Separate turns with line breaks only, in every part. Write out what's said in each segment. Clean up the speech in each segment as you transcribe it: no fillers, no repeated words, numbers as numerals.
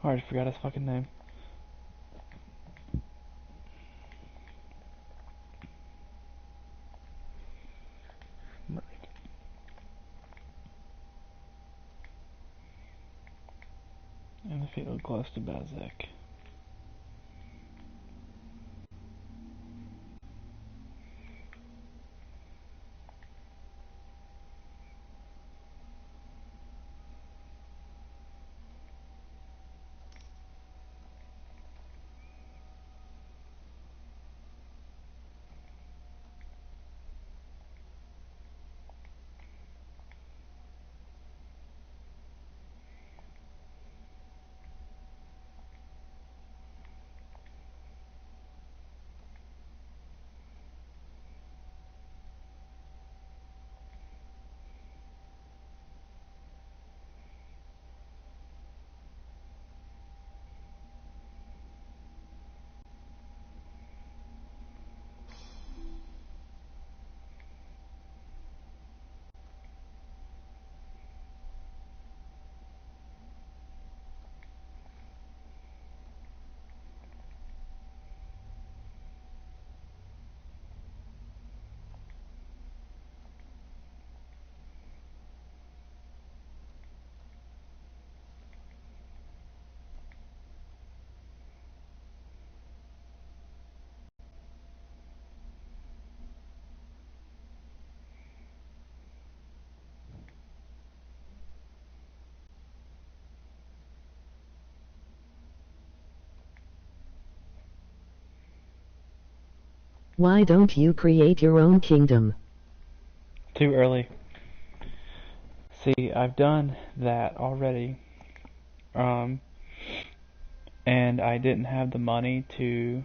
I already forgot his fucking name. And the fatal close to Bazek.
Why don't you create your own kingdom?
Too early. See, I've done that already. And I didn't have the money to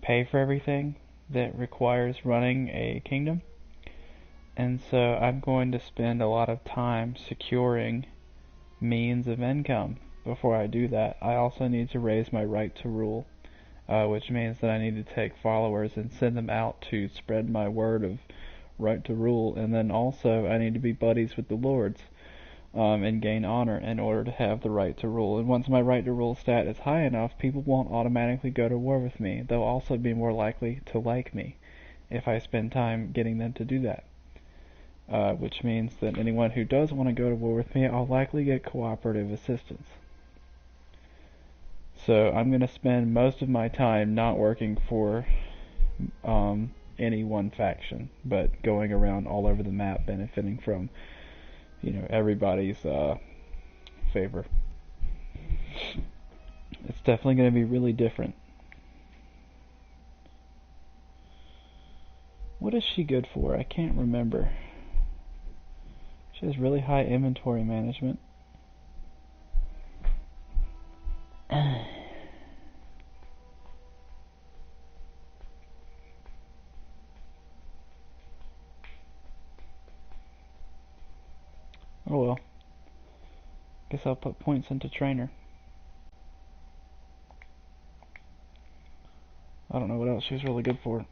pay for everything that requires running a kingdom. And so I'm going to spend a lot of time securing means of income before I do that. I also need to raise my right to rule, which means that I need to take followers and send them out to spread my word of right to rule. And then also I need to be buddies with the lords and gain honor in order to have the right to rule. And once my right to rule stat is high enough, people won't automatically go to war with me. They'll also be more likely to like me if I spend time getting them to do that. Which means that anyone who does want to go to war with me, I'll likely get cooperative assistance. So I'm going to spend most of my time not working for any one faction, but going around all over the map, benefiting from, everybody's favor. It's definitely going to be really different. What is she good for? I can't remember. She has really high inventory management. Oh well. Guess I'll put points into trainer. I don't know what else she's really good for.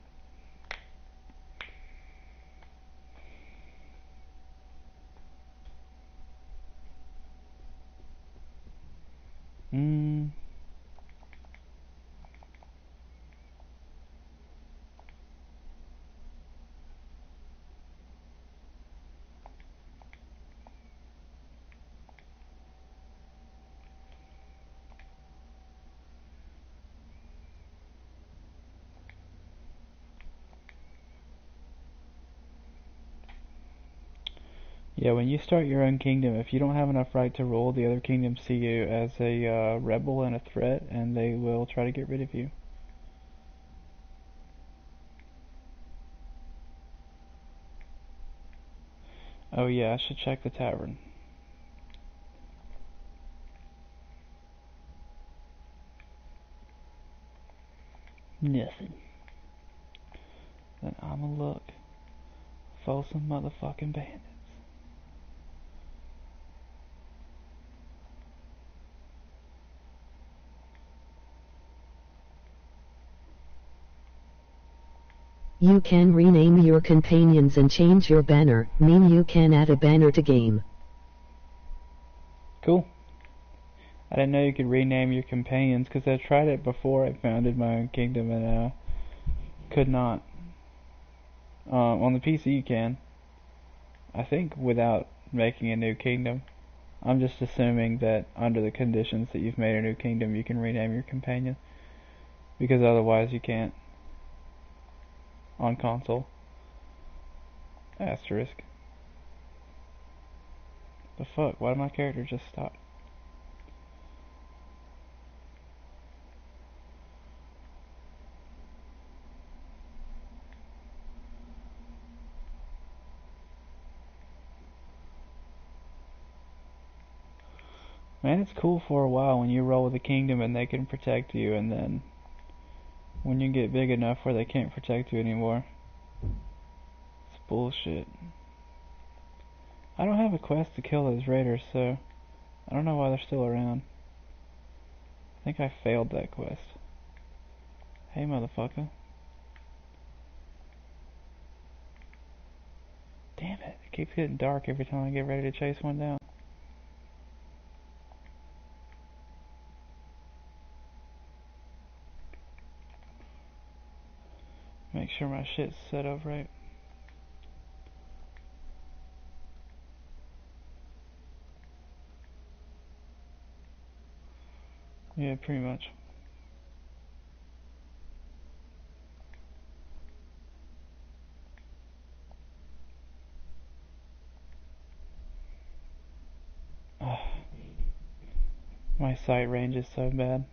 Yeah, when you start your own kingdom, if you don't have enough right to rule, the other kingdoms see you as a rebel and a threat, and they will try to get rid of you. Oh yeah, I should check the tavern. Nothing. Then I'ma look for some motherfucking bandits.
You can rename your companions and change your banner, mean you can add a banner to game.
Cool. I didn't know you could rename your companions, because I tried it before I founded my own kingdom and could not. On the PC you can. I think without making a new kingdom. I'm just assuming that under the conditions that you've made a new kingdom you can rename your companion. Because otherwise you can't. On console. Asterisk. The fuck? Why did my character just stop? Man, it's cool for a while when you roll with a kingdom and they can protect you, and then when you get big enough where they can't protect you anymore, it's bullshit. I don't have a quest to kill those raiders, so I don't know why they're still around. I think I failed that quest. Hey, motherfucker. Damn it, it keeps getting dark every time I get ready to chase one down. Make sure my shit's set up right. Yeah, pretty much. Ugh. My sight range is so bad.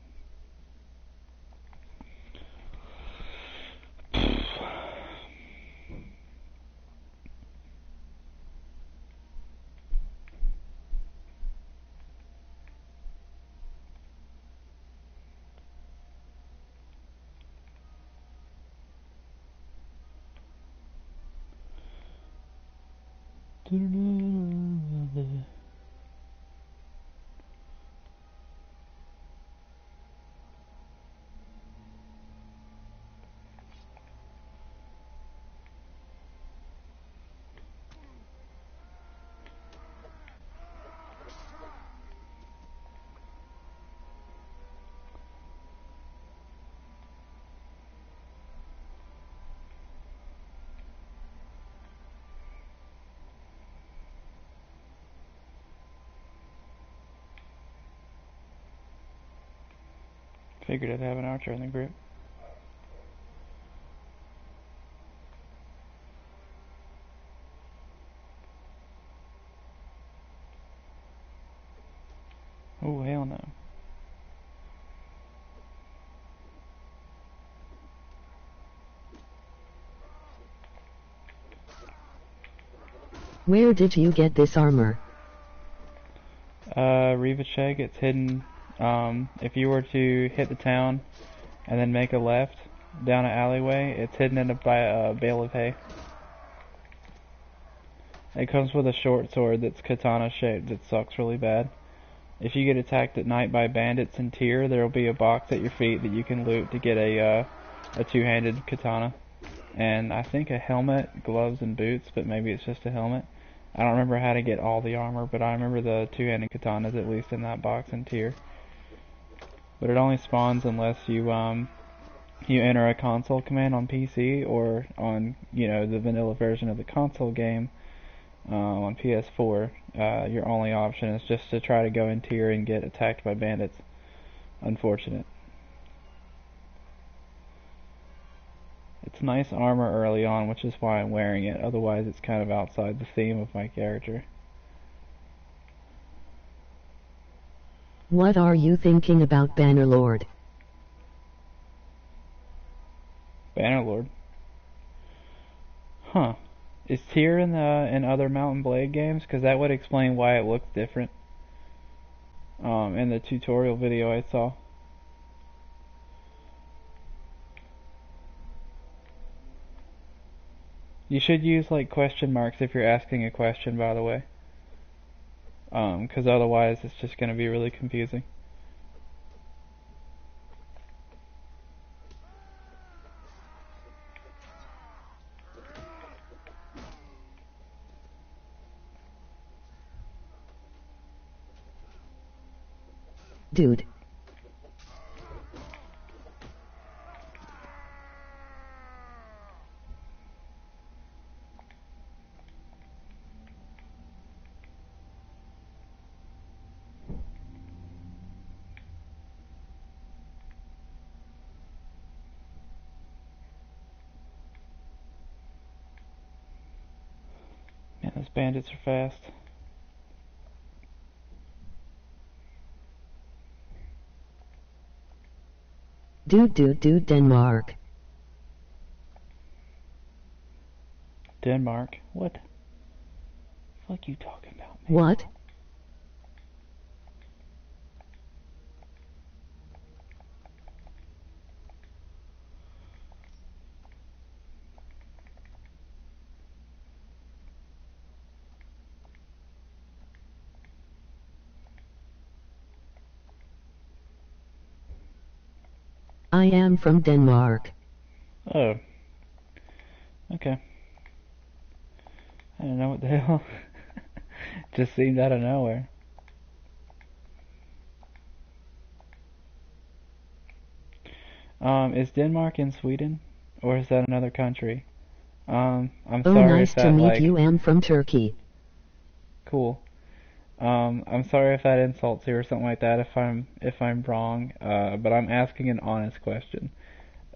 Figured I'd have an archer in the group. Oh, hell no.
Where did you get this armor?
Rivacheg, it's hidden. If you were to hit the town and then make a left down an alleyway, it's hidden in by a bale of hay. It comes with a short sword that's katana shaped that sucks really bad. If you get attacked at night by bandits in Tyr, there will be a box at your feet that you can loot to get a two-handed katana. And I think a helmet, gloves, and boots, but maybe it's just a helmet. I don't remember how to get all the armor, but I remember the two-handed katanas at least in that box in Tyr. But it only spawns unless you you enter a console command on PC or on the vanilla version of the console game on PS4. Your only option is just to try to go in Tyr and get attacked by bandits. Unfortunate. It's nice armor early on, which is why I'm wearing it. Otherwise, it's kind of outside the theme of my character.
What are you thinking about Bannerlord?
Bannerlord. Huh. Is Tyr in other Mount & Blade games? Because that would explain why it looks different. In the tutorial video I saw. You should use like question marks if you're asking a question, by the way. Because otherwise it's just going to be really confusing.
Dude.
Man, those bandits are fast.
Dude, Denmark.
Denmark? What the fuck you talking about, man?
What? I am from Denmark.
Oh. Okay. I don't know what the hell. Just seemed out of nowhere. Is Denmark in Sweden? Or is that another country? I'm
Oh,
sorry
nice
if
to
that,
meet
like...
you. I'm from Turkey.
Cool. I'm sorry if that insults you or something like that if I'm wrong, but I'm asking an honest question.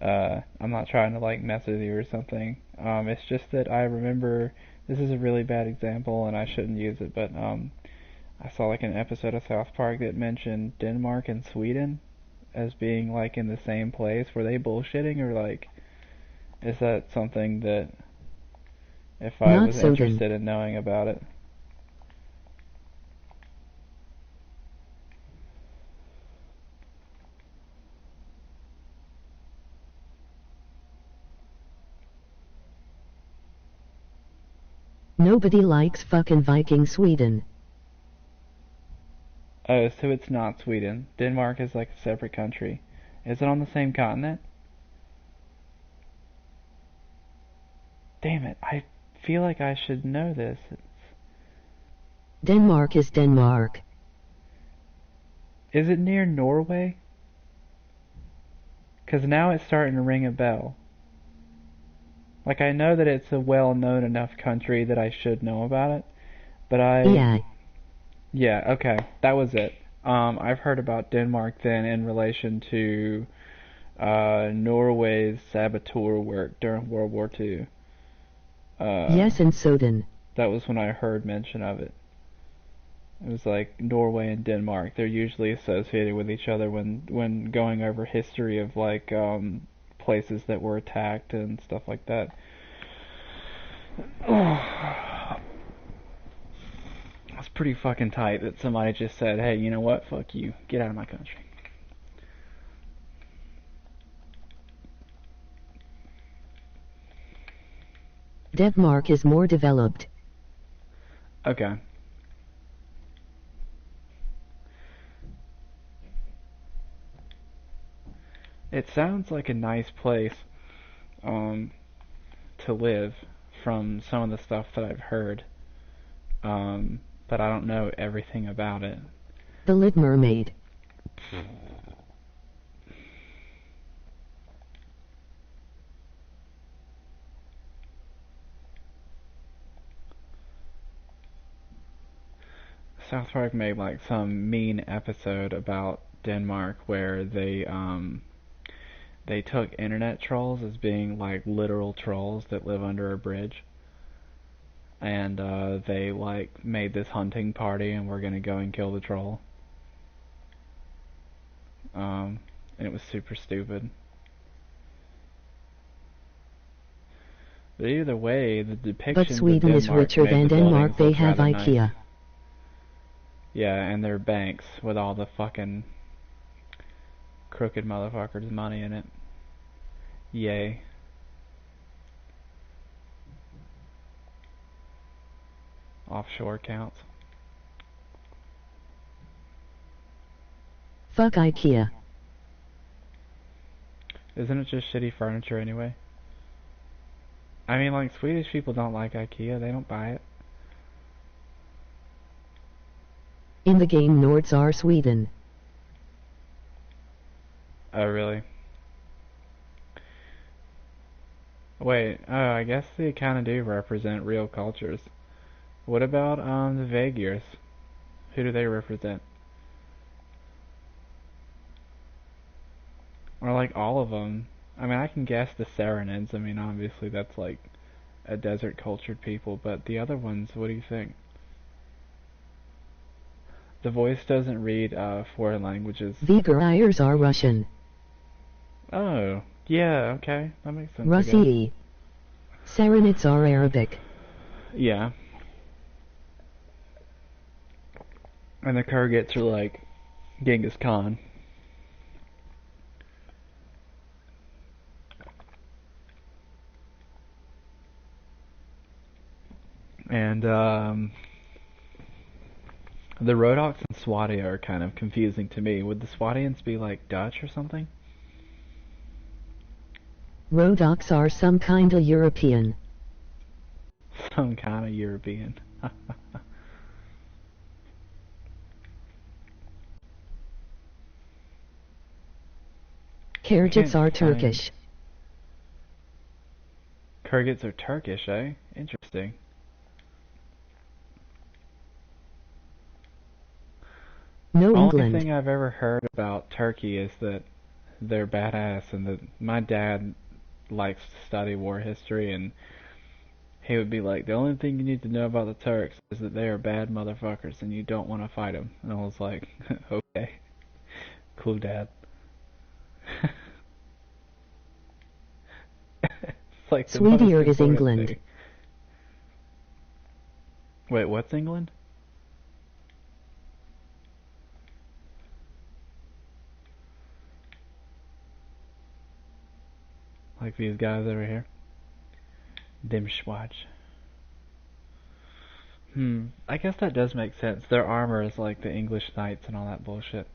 I'm not trying to like mess with you or something. It's just that I remember this is a really bad example and I shouldn't use it, but I saw like an episode of South Park that mentioned Denmark and Sweden as being like in the same place. Were they bullshitting or like is that something that if I
Not
was
so then.
interested in knowing about it?
Nobody likes fucking Viking Sweden.
Oh, so it's not Sweden. Denmark is like a separate country. Is it on the same continent? Damn it, I feel like I should know this.
Denmark is Denmark.
Is it near Norway? 'Cause now it's starting to ring a bell. Like, I know that it's a well-known enough country that I should know about it, but Yeah, okay, that was it. I've heard about Denmark then in relation to Norway's saboteur work during World War II.
Yes, and Soden.
That was when I heard mention of it. It was like Norway and Denmark. They're usually associated with each other when going over history of like places that were attacked and stuff like that. It's pretty fucking tight that somebody just said, "Hey, you know what? Fuck you. Get out of my country."
Denmark is more developed.
Okay. It sounds like a nice place to live from some of the stuff that I've heard. But I don't know everything about it.
The Little Mermaid.
South Park made like some mean episode about Denmark where they took internet trolls as being like literal trolls that live under a bridge. And they like made this hunting party and we're gonna go and kill the troll. And it was super stupid. But either way, the depictions
But Sweden
of
is
Denmark
richer
made
than
the
Denmark.
buildings
They
look
have
rather
IKEA.
nice. Yeah, and their banks with all the fucking crooked motherfuckers' money in it. Yay. Offshore accounts.
Fuck IKEA.
Isn't it just shitty furniture anyway? I mean, like, Swedish people don't like IKEA. They don't buy it.
In the game Nords are Sweden.
Oh, really? Wait, oh, I guess they kind of do represent real cultures. What about the Vagirs? Who do they represent? Or like all of them? I mean, I can guess the Saranids. I mean, obviously that's like a desert cultured people, but the other ones, what do you think? The voice doesn't read foreign languages.
Vigariers are Russian.
Oh, yeah, okay, that makes sense, I guess.
Russi. Saranids are Arabic.
Yeah. And the Kurgits are like Genghis Khan. And the Rodoks and Swati are kind of confusing to me. Would the Swatians be like Dutch or something?
Rodoks are some kinda European.
Some kind of European.
Kyrgyz are Turkish.
Kurgits are Turkish, eh? Interesting.
No
Only
England.
thing I've ever heard about Turkey is that they're badass, and that my dad likes to study war history, and he would be like, the only thing you need to know about the Turks is that they are bad motherfuckers, and you don't want to fight them. And I was like, okay, cool, Dad. It's like the most
Sweetier is
important
England.
thing. Wait, what's England? Like these guys over here? Dem Schwarz. I guess that does make sense. Their armor is like the English knights and all that bullshit.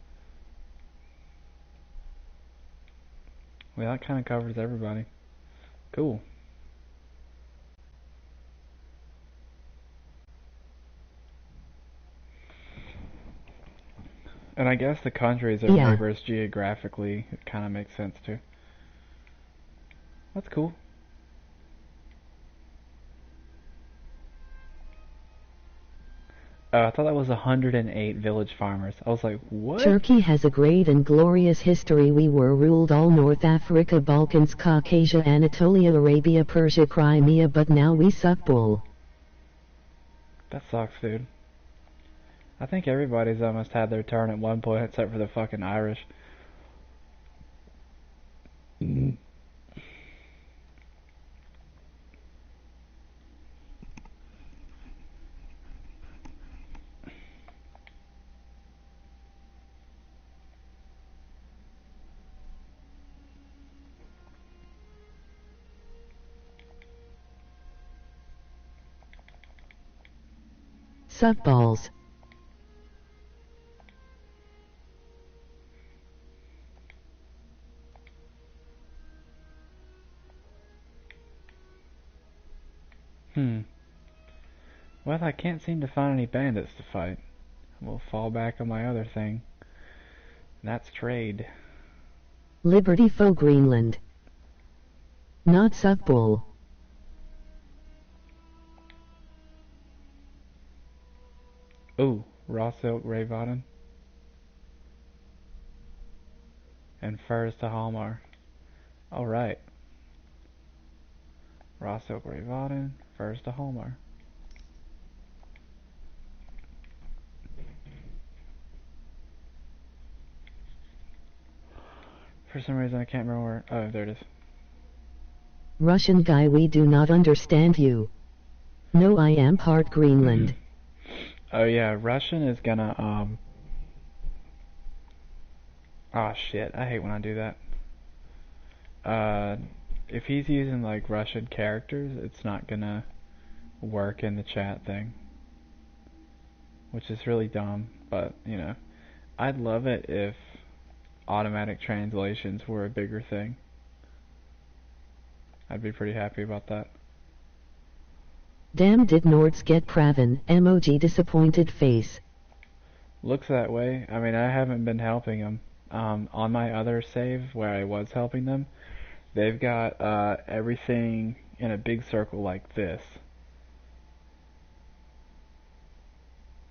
Well, that kind of covers everybody. Cool. And I guess the countries are
Yeah.
neighbors geographically. It kind of makes sense too. That's cool. I thought that was 108 village farmers. I was like, what?
Turkey has a great and glorious history. We were ruled all North Africa, Balkans, Caucasia, Anatolia, Arabia, Persia, Crimea, but now we suck bull.
That sucks, dude. I think everybody's almost had their turn at one point except for the fucking Irish.
Suck balls.
Well, I can't seem to find any bandits to fight. We'll fall back on my other thing. And that's trade.
Liberty for Greenland. Not suck bull.
Ooh, raw silk Rayvaden. And furs to Halmar. Alright. Raw silk Rayvaden, furs to Halmar. For some reason I can't remember where... Oh, there it is.
Russian guy, we do not understand you. No, I am part Greenland.
Oh yeah, Russian is gonna, oh shit, I hate when I do that. If he's using like Russian characters, it's not gonna work in the chat thing. Which is really dumb, but, you know. I'd love it if automatic translations were a bigger thing. I'd be pretty happy about that.
Damn, did Nords get Praven? Emoji disappointed face.
Looks that way. I mean, I haven't been helping him. On my other save where I was helping them, they've got everything in a big circle like this.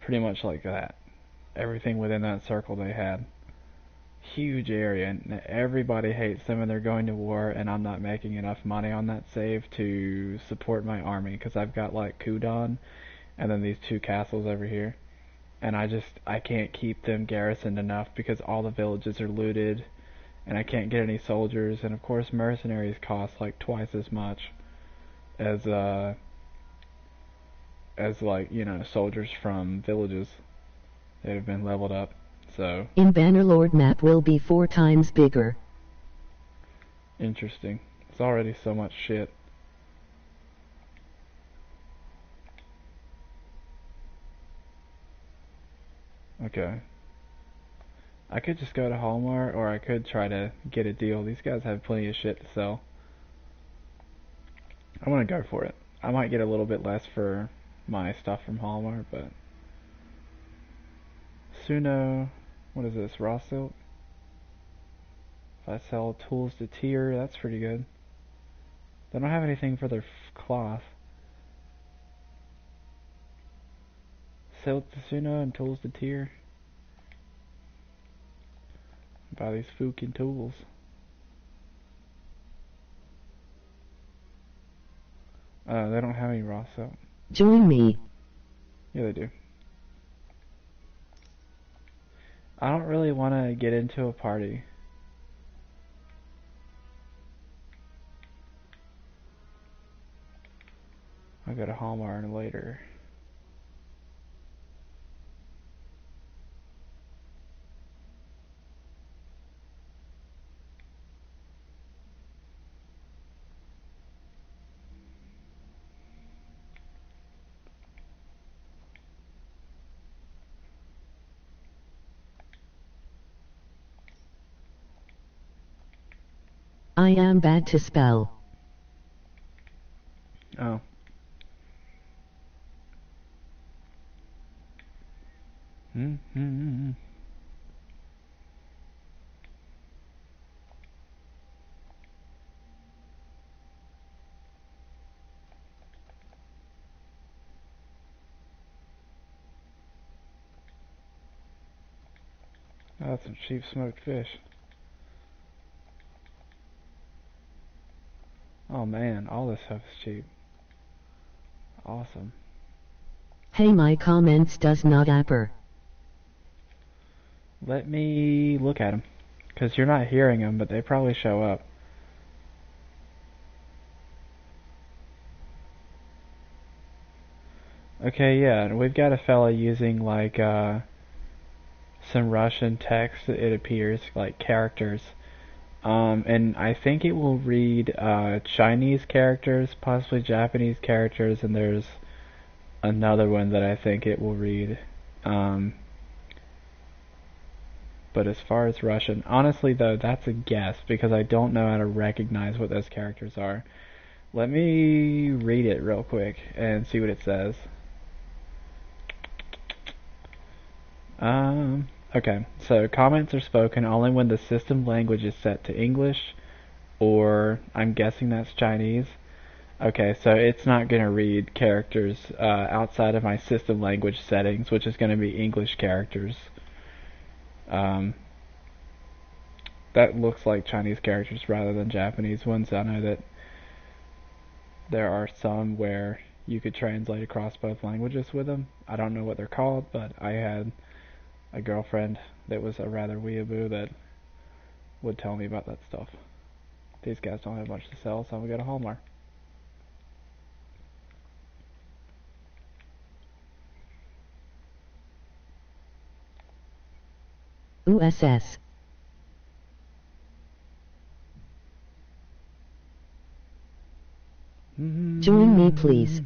Pretty much like that. Everything within that circle they had. Huge area, and everybody hates them, and they're going to war, and I'm not making enough money on that save to support my army, because I've got like Kudan, and then these two castles over here, and I can't keep them garrisoned enough because all the villages are looted, and I can't get any soldiers, and of course mercenaries cost like twice as much as like, you know, soldiers from villages that have been leveled up. So
In Bannerlord map will be 4 times bigger.
interesting. It's already so much shit. Okay. I could just go to Hallmark, or I could try to get a deal. These guys have plenty of shit to sell. I'm gonna go for it. I might get a little bit less for my stuff from Hallmark, but Suno, what is this? Raw silk? If I sell tools to Tyr, that's pretty good. They don't have anything for their cloth. Silk to Suno and tools to Tyr. Buy these fucking tools. They don't have any raw silk.
Join me.
Yeah, they do. I don't really want to get into a party. I'll go to Hallmark later.
I am bad to spell.
Oh. Mm-hmm. Oh, that's some cheap smoked fish. Oh man, all this stuff is cheap. Awesome.
Hey, my comments does not apper.
Let me look at them. Because you're not hearing them, but they probably show up. Okay, yeah, and we've got a fella using like some Russian text, it appears, like characters. And I think it will read Chinese characters, possibly Japanese characters, and there's another one that I think it will read. But as far as Russian, honestly though, that's a guess because I don't know how to recognize what those characters are. Let me read it real quick and see what it says. Okay, so comments are spoken only when the system language is set to English, or I'm guessing that's Chinese. Okay, so it's not going to read characters outside of my system language settings, which is going to be English characters. That looks like Chinese characters rather than Japanese ones. I know that there are some where you could translate across both languages with them. I don't know what they're called, but I had a girlfriend that was a rather weeaboo that would tell me about that stuff. These guys don't have much to sell, so I'm gonna go to Hallmark.
USS. Join me, please.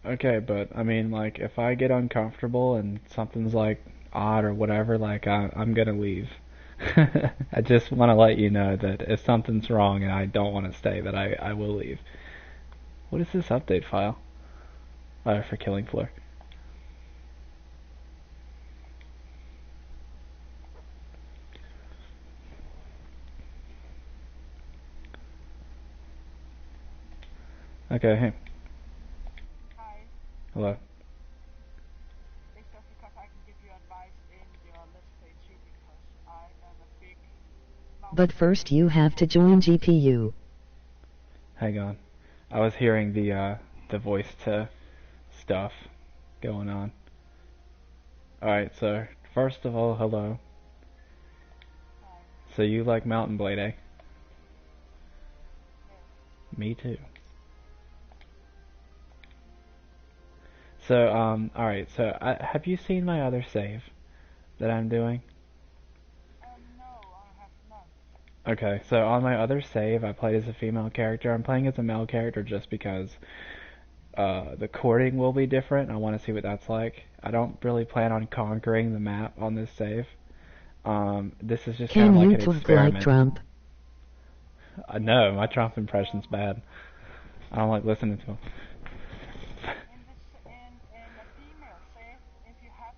Okay, but I mean, like, if I get uncomfortable and something's like odd or whatever, like, I'm gonna leave. I just want to let you know that if something's wrong and I don't want to stay, that I will leave. What is this update file? Oh, for Killing Floor. Okay, hey,
Hi,
hello.
it's just because I can give you advice in your Let's Play too because I am a big
But
Mountain Blade
first you have to
fan.
join GPU.
Hang on. I was hearing the voice to stuff going on. Alright, so first of all, hello.
Hi,
So you like Mountain Blade, eh?
yes.
Me too. So, alright, so have you seen my other save that I'm doing?
No, I have none.
Okay, so on my other save, I played as a female character. I'm playing as a male character just because the courting will be different. I want to see what that's like. I don't really plan on conquering the map on this save. This is just kind of
Can
like
you
an
talk like
experiment.
Trump?
No, my Trump impression's bad. I don't like listening to him.
In a female save, if you have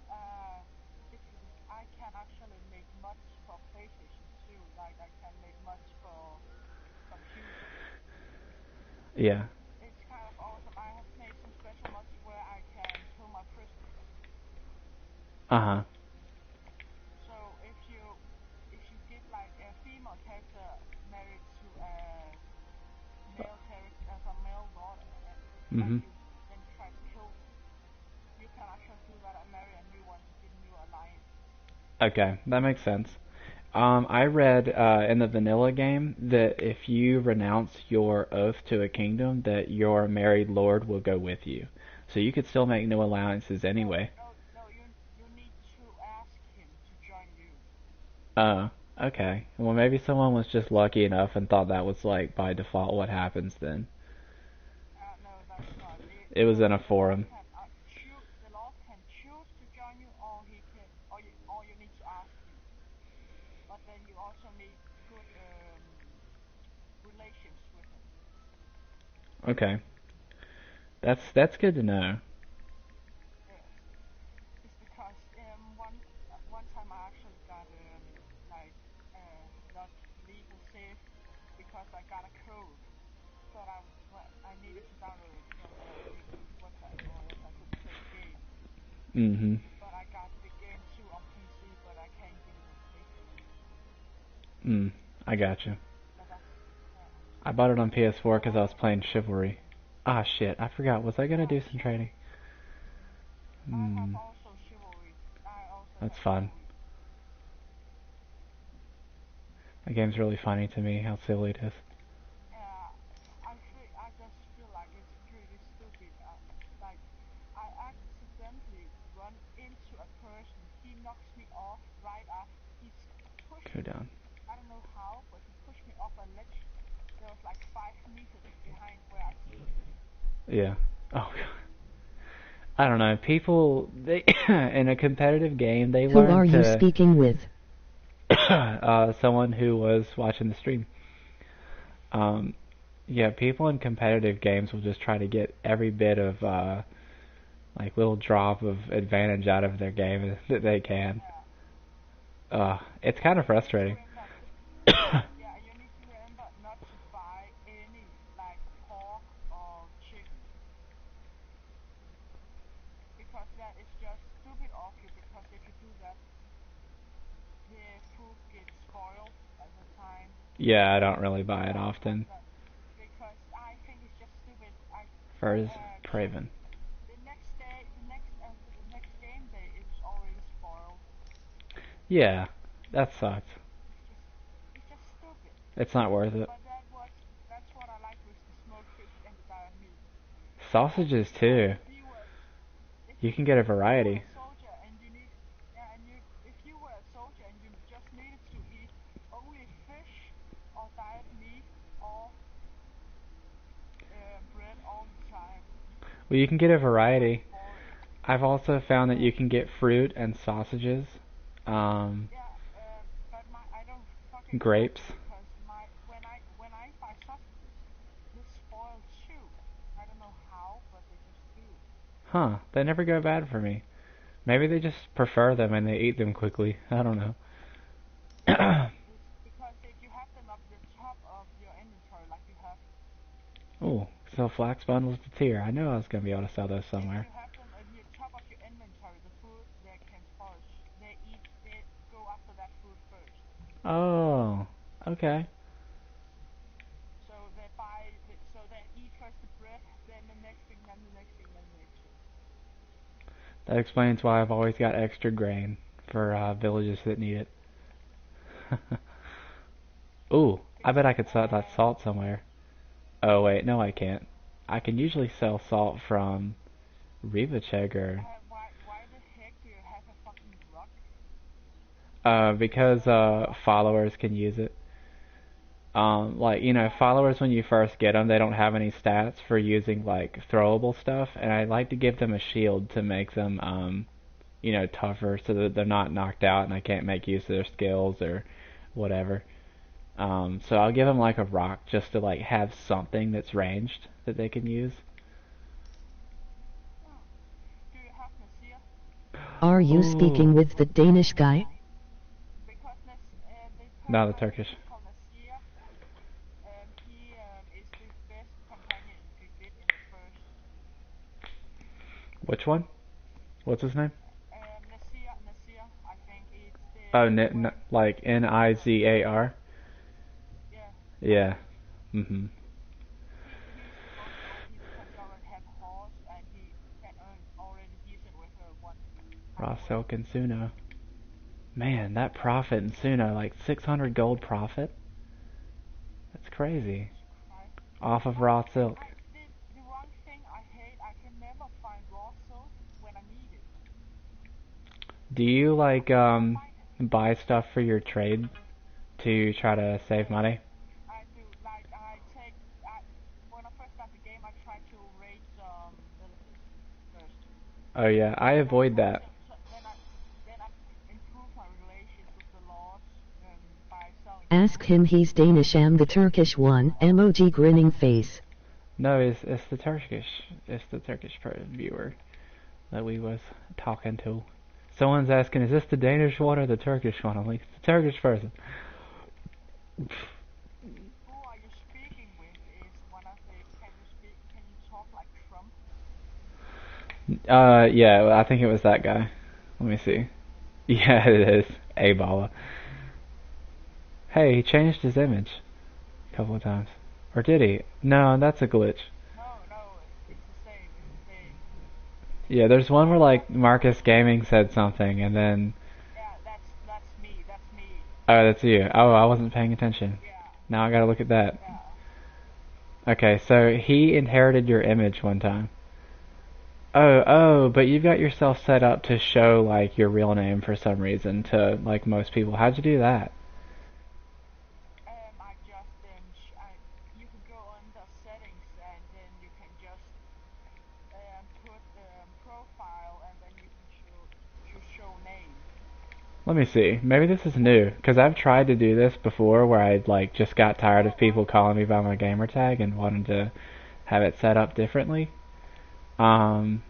if you, I can actually make mods for PlayStation 2, like I can make mods for computer.
Yeah.
It's kind of awesome. I have made some special mods where I can kill my prisoners.
Uh-huh.
So if you give like a female character married to a male character as a male lord, and
Mm-hmm.
you then try to kill them, you can actually do that and marry a new one to get a new alliance.
Okay, that makes sense. I read in the vanilla game that if you renounce your oath to a kingdom, that your married lord will go with you. So you could still make new alliances
No,
anyway.
no, no. You need to ask him to join you.
Oh, okay. Well, maybe someone was just lucky enough and thought that was like by default what happens then.
No, that's not.
It was in a forum.
The Lord can choose to join you, or he can, or you need to ask him. But then you also need good relations with him.
Okay. That's good to know.
Yes, it's because one time I actually got like not legal safe because I got a code, but I needed to download it from a legal website or else I couldn't play the game.
Mm-hmm.
But I got the game too on PC, but I can't get it on PlayStation.
I gotcha.
But uh,
I bought it on PS4 because I was playing Chivalry. Ah, shit. I forgot. Was I gonna do some trading?
Chivalry. I have
Hmm.
also Chivalry. I also
That's
have
fun.
Chivalry.
The game's really funny to me, how silly it is.
Yeah, I just feel like it's pretty stupid. Like I accidentally run into a person. He knocks me off right after he's pushed
Go
me.
down.
I don't know how, but he pushed me off a ledge. There was like 5 meters behind where I stood.
Yeah. Oh, I don't know. People, they in a competitive game, they
Who
learn
are you
to
speaking with?
someone who was watching the stream. Um, yeah, people in competitive games will just try to get every bit of like little drop of advantage out of their game that they can.
Yeah,
It's
and
kind of
you need to
frustrating.
remember. Yeah, you need to remember not to buy any like pork or chicken because that is just stupid of you. Because if you do that, the food gets spoiled at the time.
Yeah, I don't really buy it
Because of
often.
that, because I think it's just stupid. I
Furs
chick
Praven.
the next day, the next game day, it's already spoiled.
Yeah, that sucks.
It's just it's just stupid.
It's not worth it.
But that's what I like with the smoked fish and the dyed meat. I
Sausages
feel like
too. You can get a
if you were
variety.
a soldier and you need yeah, and you if you were a soldier and you just needed to eat only fish or dyed meat or bread all the time,
Well, you can get a
that is kind of
variety.
boring.
I've also found that you
Yes,
can get fruit and sausages,
yeah, but I don't fucking like
grapes.
it because my when I buy sausages, they spoil too. I don't know how, but they just do.
Huh, they never go bad for me. Maybe they just prefer them and they eat them quickly. I don't know.
It's because if you have them up the top of your inventory, like you have,
Oh, sell flax bundles to Tyr. I knew I was gonna be able to sell those
If
somewhere.
you have them near top of your inventory, the food they can forage. They go after that food first.
Oh, okay.
So they buy, so they eat first the bread, then the next thing, then the next thing, then the next thing.
That explains why I've always got extra grain for villages that need it. Ooh, I bet I could sell that salt somewhere. Oh wait, no I can't. I can usually sell salt from Rivacheg or
Why the heck do you have a fucking rock?
because followers can use it. Like you know, followers when you first get them, they don't have any stats for using like throwable stuff, and I like to give them a shield to make them you know, tougher so that they're not knocked out and I can't make use of their skills or whatever. So I'll give them like a rock just to like have something that's ranged that they can use.
Do you have Nasir?
Are you
Ooh.
speaking with the Danish guy?
Because
No, the Turkish.
called Nasir, he is the best companion you could get in the first.
Which one? What's his name?
Nasir, I think it's
Oh, like Nizar.
yeah.
Yeah. Mhm.
He's the most one. He because he already have horse and he can earn already decent with one.
Raw silk and Suno. Man, that profit in Suno, like 600 gold profit. That's crazy. Off of raw silk.
The one thing I hate, I can never find raw silk when I need it.
Do you like buy stuff for your trade to try to save money?
I do like when I first got the game, I tried to raid some villages first.
Oh yeah, I avoid that.
Then I improve my relations with the lords by selling.
Ask him he's Danish. Am the Turkish one. Emoji grinning face.
No, it's the Turkish viewer that we was talking to. Someone's asking, is this the Danish one or the Turkish one? I'm like, it's the Turkish person.
Who are you speaking with? Is one of the can you talk like Trump?
Yeah, I think it was that guy. Let me see. Yeah, it is. Abala. Hey, he changed his image a couple of times. Or did he? No, that's a glitch.
No, it's the same. It's the same.
Yeah, there's one where like Marcus Gaming said something and then
Yeah, that's me. That's me.
oh, that's you. Oh, I wasn't paying attention.
Yeah.
Now I gotta look at that.
Yeah.
Okay, so he inherited your image one time. Oh, but you've got yourself set up to show like your real name for some reason to like most people. How'd you do that?
I just you can go under settings and then you can just put profile and then you can show name.
Let me see. Maybe this is new because I've tried to do this before where I like just got tired of people calling me by my gamer tag and wanted to have it set up differently. Um,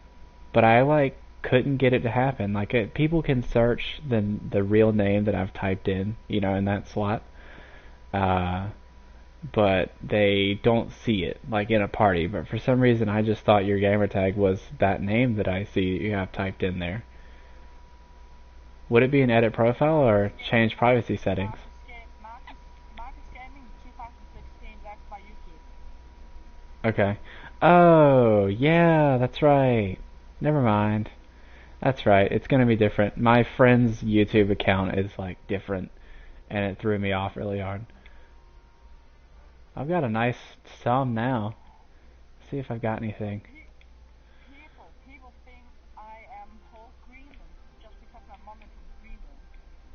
but I like couldn't get it to happen. Like people can search the real name that I've typed in, you know, in that slot. Uh, but they don't see it like in a party. But for some reason, I just thought your gamer tag was that name that I see you have typed in there. Would it be an edit profile or change privacy settings?
Marcus Gaming 2016. That's my YouTube.
Okay. Oh, yeah, that's right. Never mind. That's right. It's gonna be different. My friend's YouTube account is like different, and it threw me off really hard. I've got a nice sum now. See if I've got anything.
People think I am whole Greenland just because my mom is from Greenland,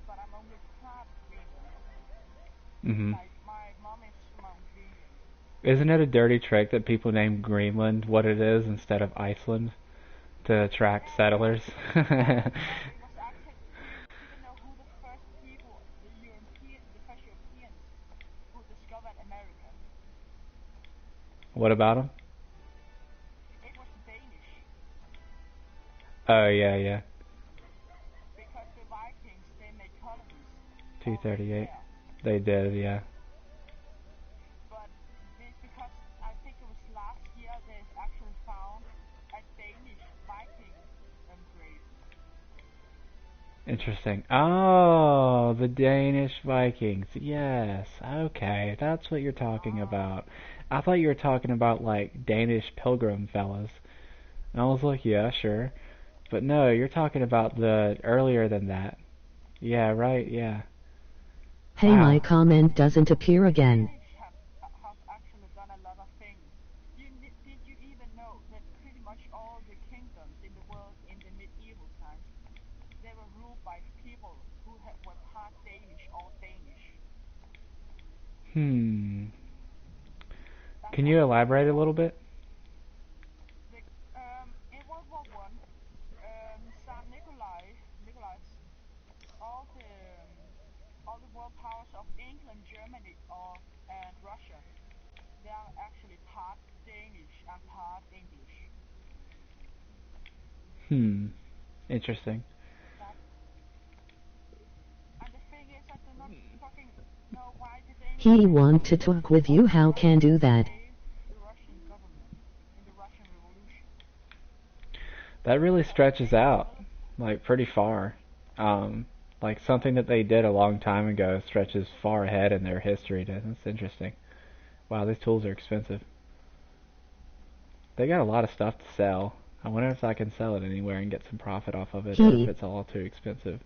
but I'm only part of Greenland.
Mhm.
Like my mom is from Greenland.
Isn't it a dirty trick that people name Greenland what it is instead of Iceland to attract settlers?
It was actually. Do you even know who the first people, the first Europeans who discovered America?
What about them?
It was the Danish.
Oh yeah, yeah.
Because the Vikings, they made colonies already
238.
there.
They did, yeah.
But this because I think it was last year
Interesting. Oh, the Danish Vikings. Yes. Okay, that's what you're talking about. I thought you were talking about like Danish pilgrim fellas. And I was like, yeah, sure. But no, you're talking about the earlier than that. Yeah, right, yeah.
Hey, my
Wow.
comment doesn't appear again.
Danish have actually done a lot of things. Did you even know that pretty much all the kingdoms in the world in the medieval times, they were ruled by people who were part Danish or Danish?
Hmm.
That's
Can you
actually
elaborate a little
true.
bit?
The, in World War One, Tsar Nicholas, all the all the world powers of England, Germany, and Russia, they are actually part Danish and part English.
Hmm. Interesting.
That and the thing is, I do not fucking know why the Danish
He
people
want to talk with
of
you,
the
how can
Russians
do that?
saved the Russian government in the Russian Revolution.
That really stretches
They
out,
killed.
like, pretty far. Um, like something that they did a long time ago stretches far ahead in their history. That's interesting. Wow, these tools are expensive. They got a lot of stuff to sell. I wonder if I can sell it anywhere and get some profit off of it, or if
He,
it's all too expensive.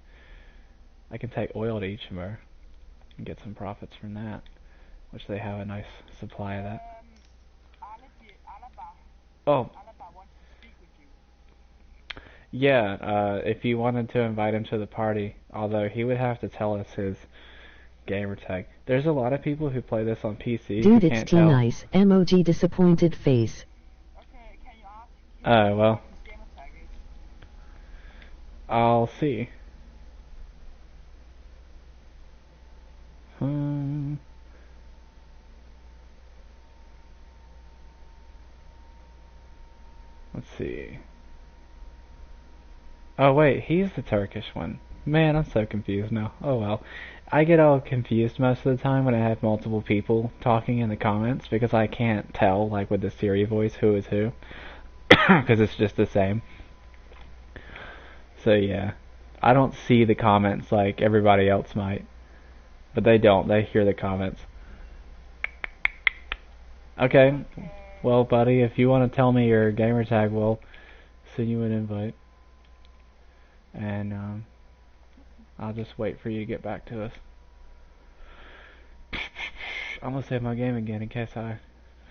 I can take oil to Ichimur and get some profits from that, which they have a nice supply of that.
Alaba,
Oh,
Alaba wants to speak with you.
yeah, if you wanted to invite him to the party, although he would have to tell us his gamer tag. There's a lot of people who play this on PC who
dude, it's
can't
too
tell.
nice. Emoji disappointed face.
Okay, can you
Oh,
ask
well,
what his gamer tag is?
I'll see. Hmm, let's see. Oh, wait, he's the Turkish one. Man, I'm so confused now. Oh well. I get all confused most of the time when I have multiple people talking in the comments because I can't tell, like with the Siri voice, who is who. Because it's just the same. So yeah. I don't see the comments like everybody else might. But they don't. They hear the comments. Okay.
Okay.
Well, buddy, if you want to tell me your gamer tag, we'll send you an invite. And I'll just wait for you to get back to us. I'm gonna save my game again in case I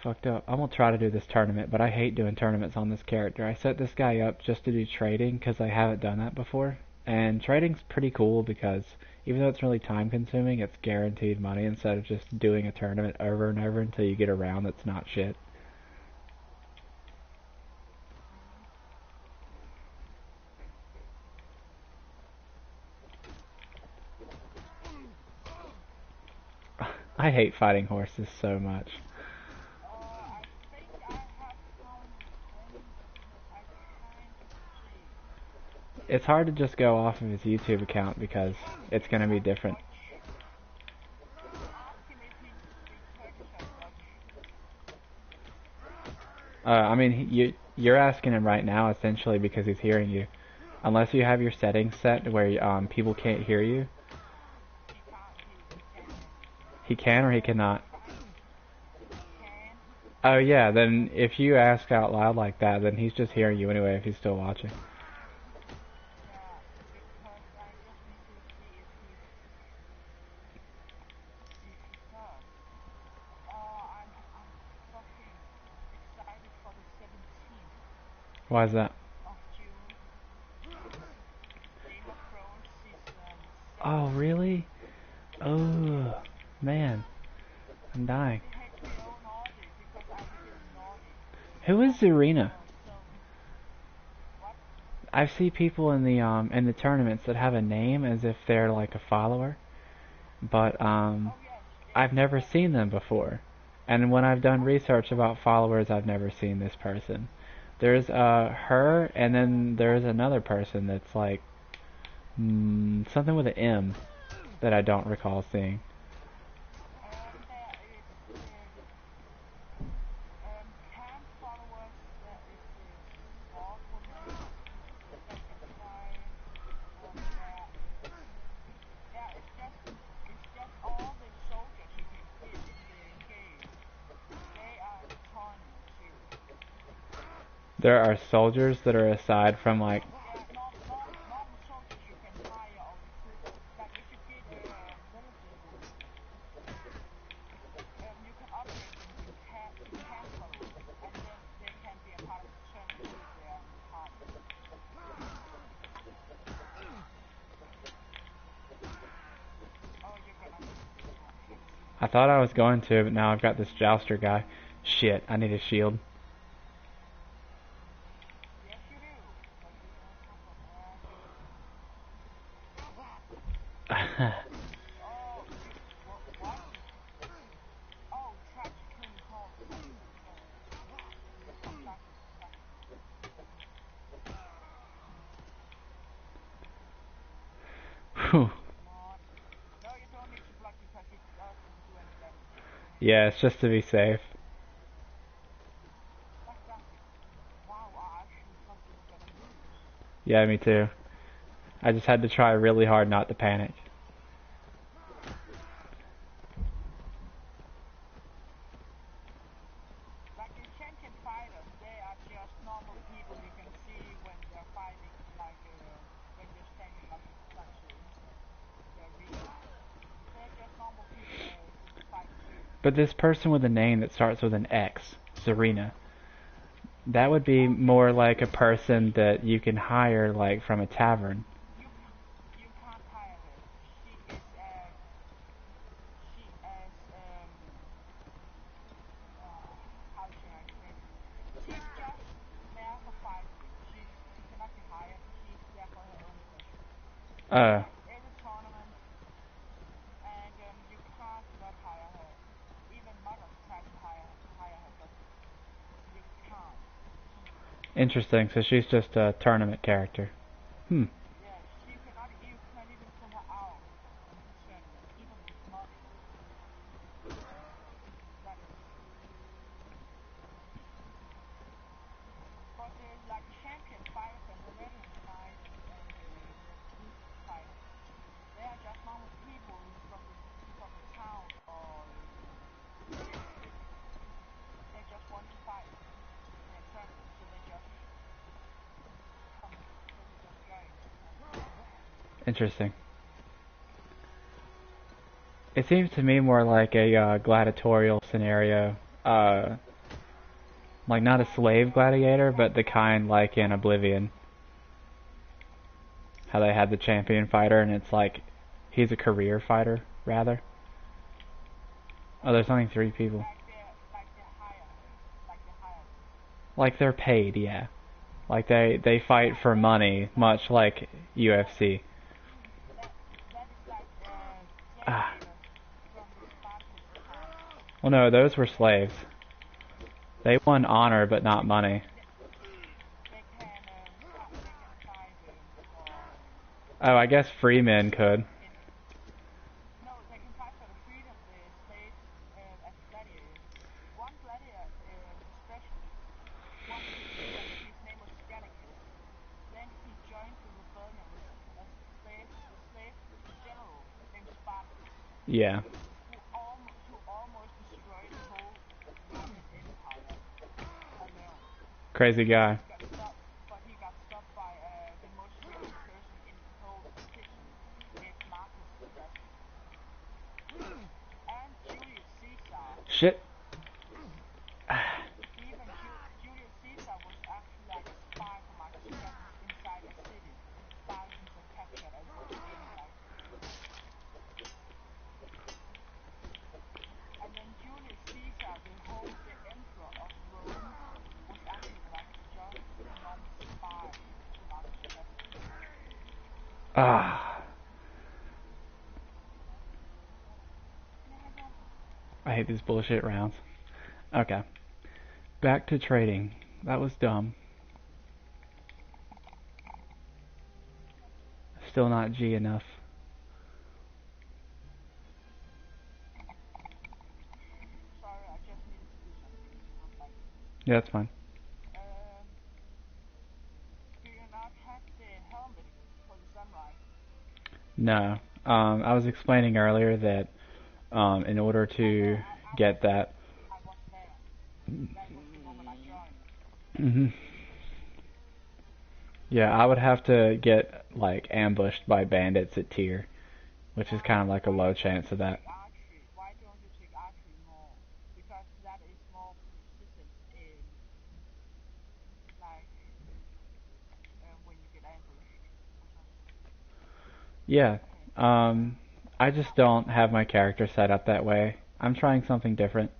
fucked up. I'm gonna try to do this tournament, but I hate doing tournaments on this character. I set this guy up just to do trading because I haven't done that before. And trading's pretty cool because even though it's really time consuming, it's guaranteed money instead of just doing a tournament over and over until you get a round that's not shit.
Mm.
I hate fighting horses so much.
I think I have found him. I kind of see.
It's hard to just go off of his YouTube account because it's
Is
gonna be
that
different.
Dutch? Ask him if he speaks Turkish and Dutch.
I mean, you're asking him right now essentially because he's hearing you. Unless you have your settings set where people can't hear you,
He can't. He can hear me.
he can or he cannot.
He can.
Oh yeah, then if you ask out loud like that, then he's just hearing you anyway if he's still watching.
Yeah, because I just need to see if he does. I'm fucking excited for the 17th
Why is that?
of June. Game of Thrones season
Oh
7.
really? Oh man, I'm dying.
The HBO Nordic because I became Nordic.
Who is Zarina?
So what?
I see people in the tournaments that have a name as if they're like a follower, but
Oh yes,
I've
it's
never seen them before. And when I've done research about followers, I've never seen this person. There's her, and then there's another person that's like something with an M that I don't recall seeing.
there is the camp followers. There is the sword woman that can fight. There
There are soldiers that are aside from like.
Yeah, normal soldiers you can hire or recruit. Like if you get you can upgrade them to camp followers, and then they can be a part of the tournament with their party. Oh, you're gonna miss this one.
I thought I was going to, but now I've got this jouster guy. Shit, I need a shield.
Yes, you do. But you don't have one. Oh, what? Oh, Tragically Hall.
Whew.
Come on. No, you don't need to block because it doesn't do any damage.
Yeah, it's just to be safe.
Like that. Wow, I actually thought you were gonna lose.
Yeah, me too. I just had to try really hard not to panic.
Like the champion fighters, they are just normal people you can see when they're fighting, like when they're standing up like so inside the arena. They're just normal people fight too.
But this person with a name that starts with an X, Serena, that would be more like a person that you can hire like from a tavern.
You can't hire her. She is how should I say it? She's just there for fighting. She cannot be hired. She's there for her own pleasure. She
Uh,
fights every tournament, and you can't not hire her. Even mothers try to hire her, but you can't.
Interesting. So she's just a tournament character. Hmm.
Yeah, you can't even pull her out in the tournament, even with money. That is. But like champion fighters and the veteran fighters and the group fighters, they are just normal people from the town or big city. They just want to fight in a tournament, so they just join the tournament.
Interesting. It seems to me more like a gladiatorial scenario. Like not a slave gladiator, but the kind like in Oblivion. How they had the champion fighter, and it's like he's a career fighter rather. Oh, there's only 3 people.
Like they hire her, like they hire them.
Like they're paid, yeah. Like they fight for money, much like UFC.
That is like
Ah.
gladiators from the Spartacus time.
Well, no, those were slaves. They won honor, but not money.
They can fight for
Oh, I guess free men could.
no, they can fight for the freedom the slaves as gladiators. One gladiator, especially, his name was Scalicus. Then he joined the rebellion with as the slave general named Spartacus,
Yeah,
who almost destroyed the whole Roman Empire alone.
crazy
But
guy.
he got stopped. But he got stopped by the most wicked person in the whole competition, named Marcus Augustus. And Julius Caesar.
Shit.
Even Julius Caesar was actually like a spy for Marcus Augustus inside a city. The Spartans had captured as being like and then Julius Caesar, the emperor of Rome, was actually like just a normal spy to Marcus Augustus.
Ah,
Yeah.
I hate these bullshit rounds. Okay, back to trading. That was dumb. Still not G enough.
Sorry, I just needed to do something. I'm like,
Yeah, that's fine.
do you not have the helmet for the sunrise?
No. I was explaining earlier that in order
I know,
to get that.
I was there. That was the moment I joined.
Mhm. Yeah, I would have to get like ambushed by bandits at tier, which is kind of like a
Why
low
don't
chance
you
of that.
take archery? Why don't you take archery more? Because that is more persistent in like when you get ambushed or something.
Yeah,
Okay.
um, I just don't have my character set up that way. I'm trying something different.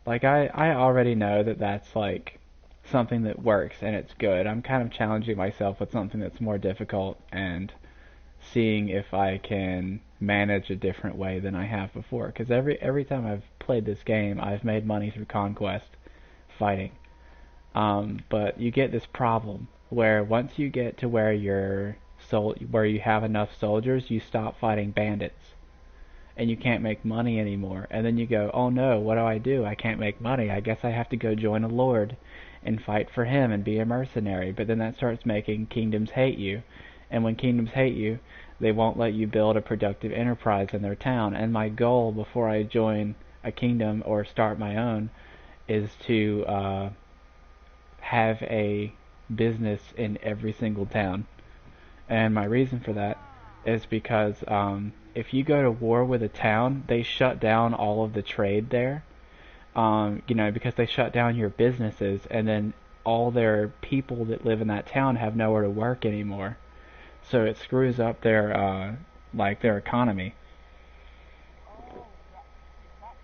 Like I already know that that's like something that works and it's good. I'm kind of challenging myself with something that's more difficult and seeing if I can manage a different way than I have before. Because every time I've played this game, I've made money through conquest, fighting. But you get this problem where once you get to where where you have enough soldiers, you stop fighting bandits and you can't make money anymore. And then you go, oh no, what do? I can't make money. I guess I have to go join a lord and fight for him and be a mercenary. But then that starts making kingdoms hate you. And when kingdoms hate you, they won't let you build a productive enterprise in their town. And my goal before I join a kingdom or start my own is to have a business in every single town. And my reason for that
Ah.
is because if you go to war with a town, they shut down all of the trade there. Because they shut down your businesses, and then all their people that live in that town have nowhere to work anymore. So it screws up their their economy.
Oh, that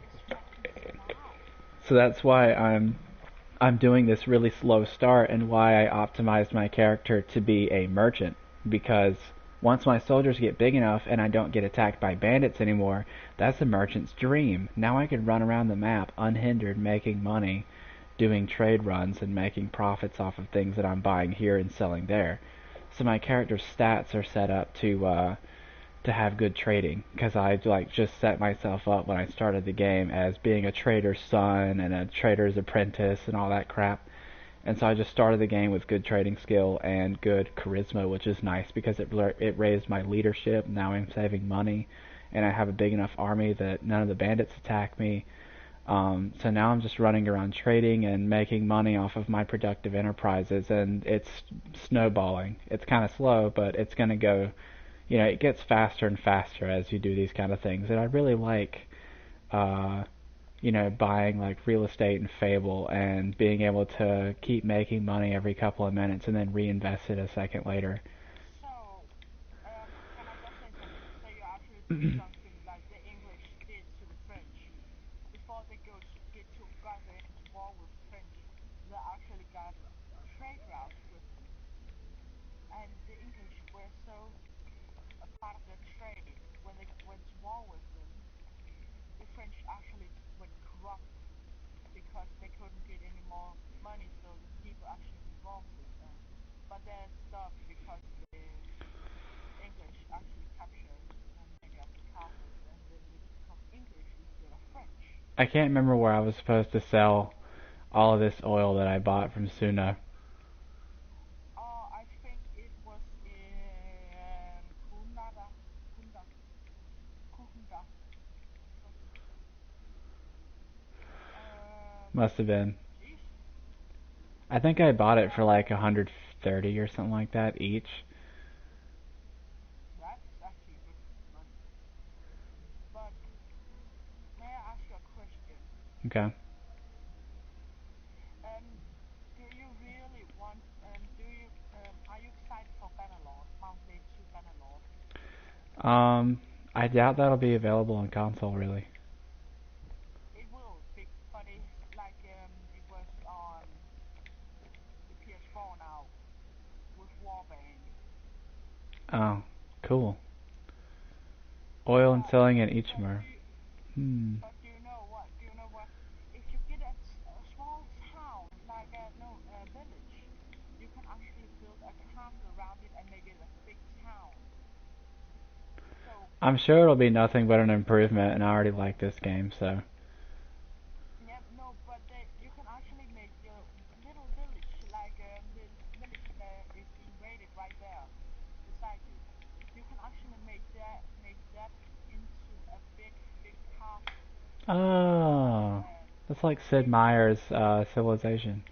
is fucking smart.
So that's why I'm doing this really slow start and why I optimized my character to be a merchant. Because once my soldiers get big enough and I don't get attacked by bandits anymore, that's a merchant's dream. Now I can run around the map unhindered making money, doing trade runs and making profits off of things that I'm buying here and selling there. So my character's stats are set up to have good trading because I like just set myself up when I started the game as being a trader's son and a trader's apprentice and all that crap. And so I just started the game with good trading skill and good charisma, which is nice because it raised my leadership. Now I'm saving money, and I have a big enough army that none of the bandits attack me. So now I'm just running around trading and making money off of my productive enterprises, and it's snowballing. It's kind of slow, but it's going to go. It gets faster and faster as you do these kind of things, and I really like uh, buying like real estate and Fable and being able to keep making money every couple of minutes and then reinvest it a second later.
So, can I just say something? Say you actually do something like the English did to the French. Before they got into war with the French, they actually got trade routes with them, and the English were so a part of their trade when they went to war with them. The French actually went corrupt because they couldn't get any more money, so the people actually revolted. But they stopped because the English actually captured many of the castles, and then they become English instead of French.
I can't remember where I was supposed to sell all of this oil that I bought from Suna.
I think it was in Kunda, something.
Must have been.
Geez,
I think I bought it for
yeah,
like 130 or something like that each.
that is actually good money. But may I ask you a question?
Okay.
Um, do you really want? Are you excited for Bannerlord, Mount Blade 2 Bannerlord?
Um, I doubt that'll be available on console really.
It will, but it's like it was on the PS4 now with Warband.
Oh, cool. Oil and
But
selling in
but
Ichimar.
do you,
Hmm.
but do you know what? Do you know what? If you get a small town like no a village, you can actually build a castle around it and make it a big town. So
I'm sure it'll be nothing but an improvement, and I already like this game, so.
yeah, no, but you can actually make your little village, like the village that is being raided right there beside you. You can actually make that into a big castle.
Oh,
And
that's like Sid
they will.
Meier's Civilization.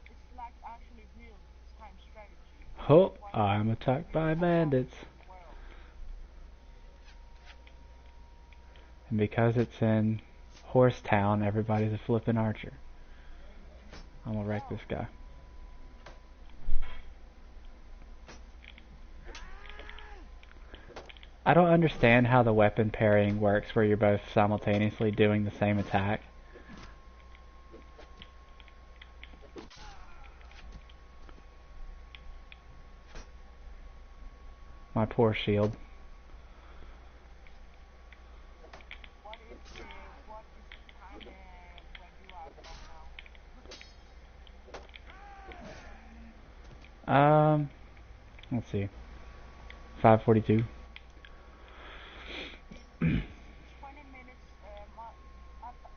It's like actually real times
Oh,
What
I'm attacked by
I thought
bandits.
well,
And because it's in Horsetown, everybody's a flippin' archer. I'm gonna wreck
oh,
this guy. I don't understand how the weapon parrying works where you're both simultaneously doing the same attack. My poor shield.
what is the time when you are from now?
Let's see. 5:42.
It's 20 minutes.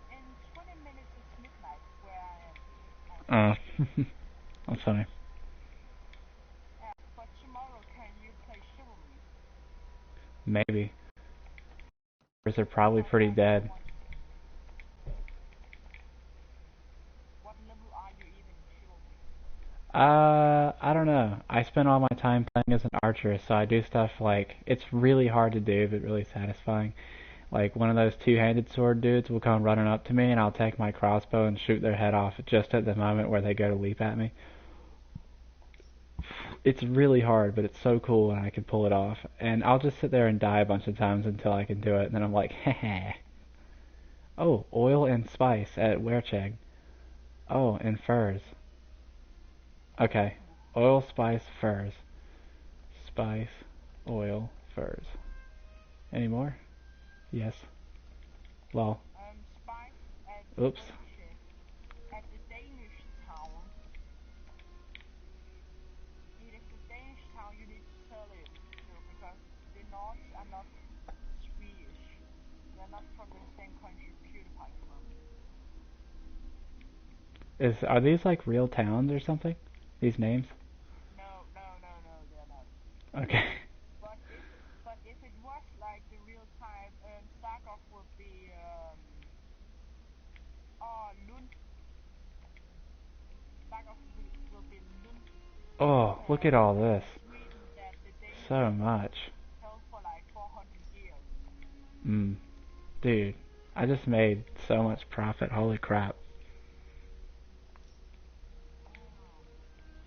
In 20 minutes it's midnight where I am.
Uh, that's funny.
But tomorrow can you play Chivalry?
Maybe. They're probably
Because
pretty
I
dead.
want. What level are you even in Chivalry?
I don't know. I spend all my time playing as an archer, so I do stuff like it's really hard to do, but really satisfying. Like one of those two-handed sword dudes will come running up to me, and I'll take my crossbow and shoot their head off just at the moment where they go to leap at me. It's really hard, but it's so cool when I can pull it off. And I'll just sit there and die a bunch of times until I can do it, and then I'm like, heh. Oh, oil and spice at Wercheg. Oh, and furs. Okay. Oil, spice, furs. Spice, oil, furs. Any more? Yes. Well,
Spice
oops.
at the Danish town. It is the Danish town you need to tell it to because the Nords are not Swedish. They're not from the same country PewDiePie from.
Are these like real towns or something? These names?
No, they're not.
Okay.
But if it was like the real time, Starkov would be Lund. Starkov will be Lund,
Oh, look at
and
all
it's
this.
in Sweden that the Danish
So much.
held for like 400 years.
Dude, I just made so much profit. Holy crap.
Oh,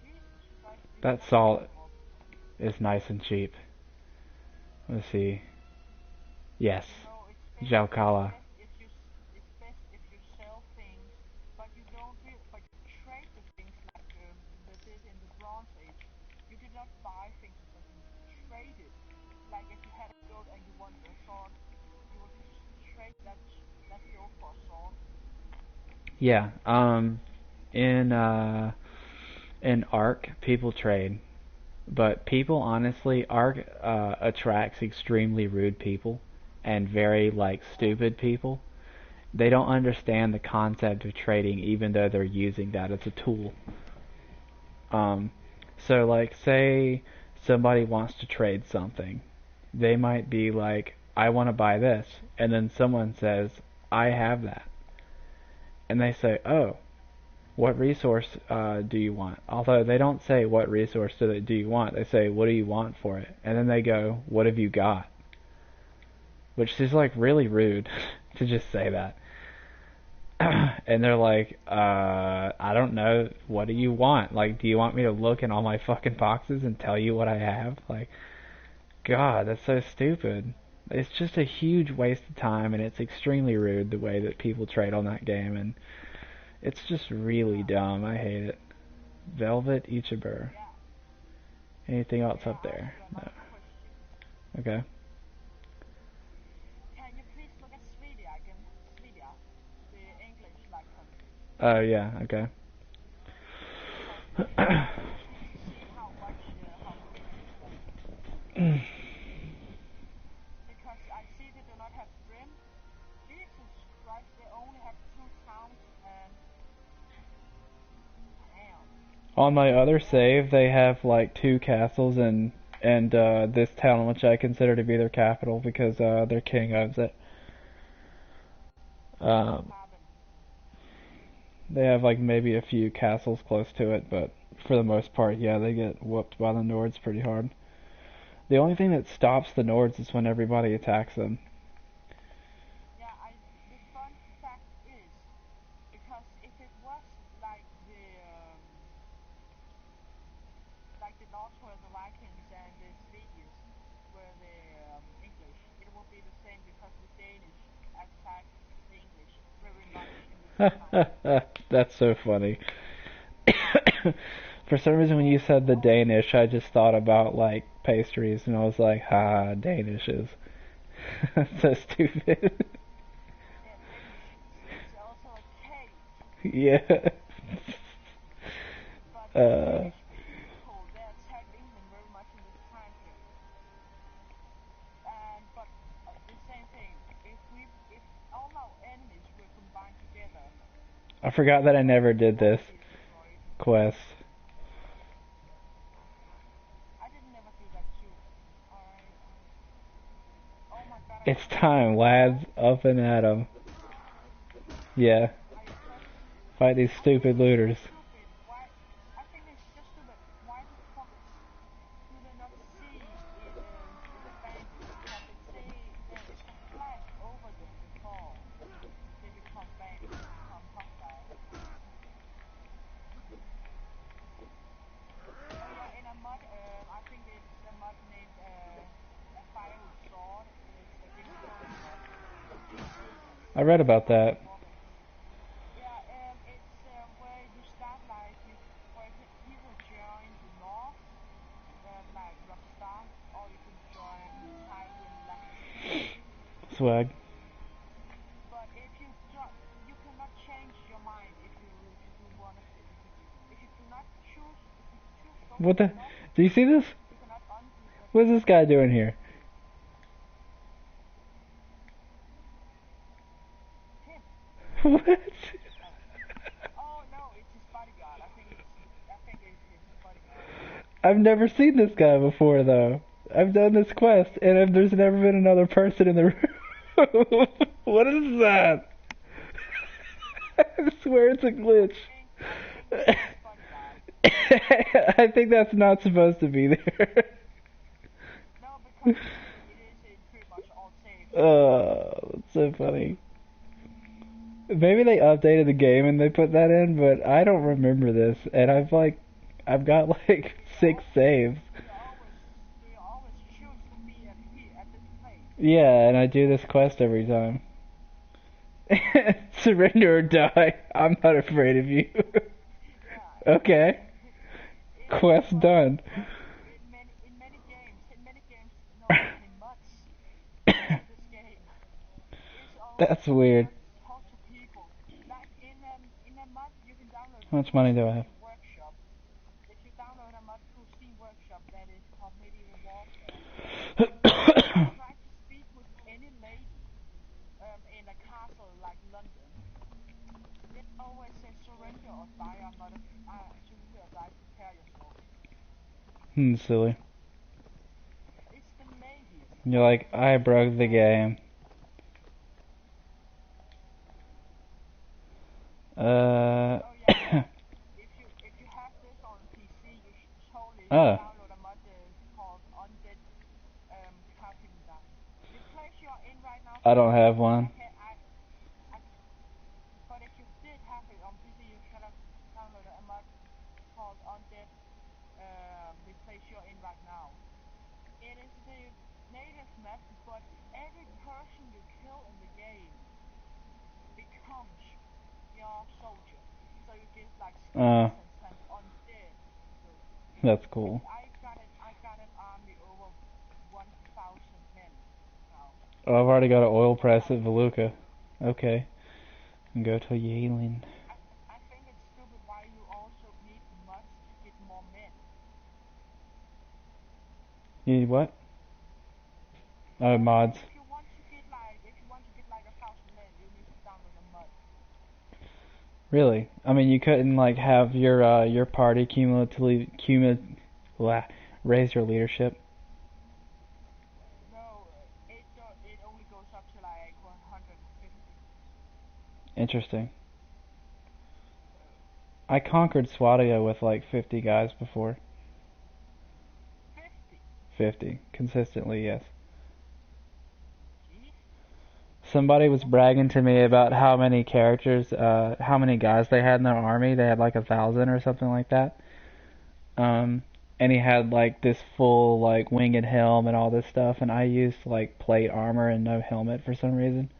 Jesus Christ, this
That
map is
salt
horrible.
is nice and cheap. Let's see. Yes.
You know,
Jalkala.
it's best if you sell things, but you don't really, but you trade the things like they did in the Bronze Age. You did not buy things or something. You trade it. Like if you had a goat and you wanted a sword, you would just trade that goat for a sword.
Yeah. In in Ark, people trade, but people honestly, Ark attracts extremely rude people and very like
Yeah.
stupid people. They don't understand the concept of trading, even though they're using that as a tool. Um, so like, say somebody wants to trade something, they might be like, "I want to buy this," and then someone says, "I have that," and they say, "Oh, what resource do you want?" Although they don't say what resource do you want, they say, "What do you want for it?" And then they go, "What have you got?" Which is like really rude to just say that. And they're like, I don't know, what do you want? Like, do you want me to look in all my fucking boxes and tell you what I have? Like, God, that's so stupid. It's just a huge waste of time, and it's extremely rude the way that people trade on that game, and it's just really
Yeah.
dumb. I hate it. Velvet Ichiber.
Yeah.
Anything else
Yeah.
up
I ask
there?
you
No.
another question.
Okay.
Can you please look at Swedia again? Swedia, the English icon.
Oh, yeah, okay.
Because I just need to see how good it is. Because I see they do not have Brim. Jesus Christ, they only have two towns and damn.
On my other
Yeah,
save, they have like two castles and this town, which I consider to be their capital because their king owns it. Um,
Haven.
they have like maybe a few castles close to it, but for the most part, yeah, they get whooped by the Nords pretty hard. The only thing that stops the Nords is when everybody attacks them.
Yeah, the fun fact is because if it was like the Norse were the Vikings and the Swedes were the English, it would be the same because the Danish attacked the English very much in the same time.
That's so funny. For some reason, when you said the Danish, I just thought about like pastries, and I was like, "Ha, Danishes." So stupid.
Yeah, Danish is also a cake,
Yeah.
but the
Uh,
Danish people they attacked England very much in this time period. And but the same thing, if all our enemies were combined together,
I forgot that I never did
all
this
would be destroyed.
quest.
I didn't never do that too. Oh my god, I
It's
can't believe
time,
I'm
lads.
pressing.
Up and at 'em. Yeah.
Are you pressing?
Fight these
I think
stupid
it's so
looters.
stupid. Why? I think it's just stupid. Why the fuck do they not see in the bandits? Because it say it's a flash over them before they become bandits, become hostile. Oh yeah, in a mod, I think it's a mod named a fire with sword. It's a difficulty mod on PC.
I read
It's
about
quite
that.
performant. Yeah, it's where you start like where you can either join the North, like Rockstar, or you can join Tywin Lannister.
Swag.
But if you you cannot change your mind if you do one of the if you do not choose if you choose go
What
for the
the?
North,
Do you see this?
you cannot undo what you
What's this
did.
guy doing here?
Him.
What?
Oh. Oh no, it's his bodyguard. I think it's his bodyguard.
I've never seen this guy before, though. I've done this quest, and there's never been another person in the room. What is that? I swear it's a glitch.
I think it's his bodyguard.
I think that's not supposed to be there.
No, because it is in pretty much all saves.
Oh, that's so funny. Maybe they updated the game and they put that in, but I don't remember this. And I've got like
Do you
6 saves.
do you always choose to be at this place?
Yeah, and I do this quest every time. Surrender or die. I'm not afraid of you.
Yeah.
Okay.
It's
Quest
but
done.
but in many games no in many mods in this game it's always
That's
you
weird.
cannot talk to people. Like in a mod you can download
How much
through
money do I have?
Steam Workshop. If you download a mod through Steam Workshop that is called Medieval Warfare, if you try to speak with any lady in a castle like London, it always says surrender or die. Surrender or die. Prepare yourself.
Silly.
It's the laziest
You're like,
thing
I broke the
ever.
game. Uh.
Oh yeah. If you have this on PC, you should totally
Oh,
download a mod called Undead Kafimda. The place you're in right now,
I don't have
I
one.
can I but if you did have it on PC, you should have downloaded a mod called Undead the place you're in right now. It is the native map, but every person you kill in the game becomes your soldier. So you get like
Uh,
skeletons and undead. So
that's cool.
I got an army over 1,000 men now.
Oh, I've already got an oil press at
1,000 men.
Veluca. Okay. And go to Yalin.
I I think it's stupid why you also need mods to get more men.
You need what? Oh, mods.
If you want to get like 1,000 men, you need to download a mod.
Really? I mean, you couldn't like have your party raise your leadership.
No, it only goes up to like 150.
Interesting. I conquered Swadia with like 50 guys before.
50.
50. Consistently, yes.
Jeez.
Somebody was bragging to me about how many characters, how many guys they had in their army. They had like 1,000 or something like that. Um, and he had like this full like winged helm and all this stuff, and I used like plate armor and no helmet for some reason,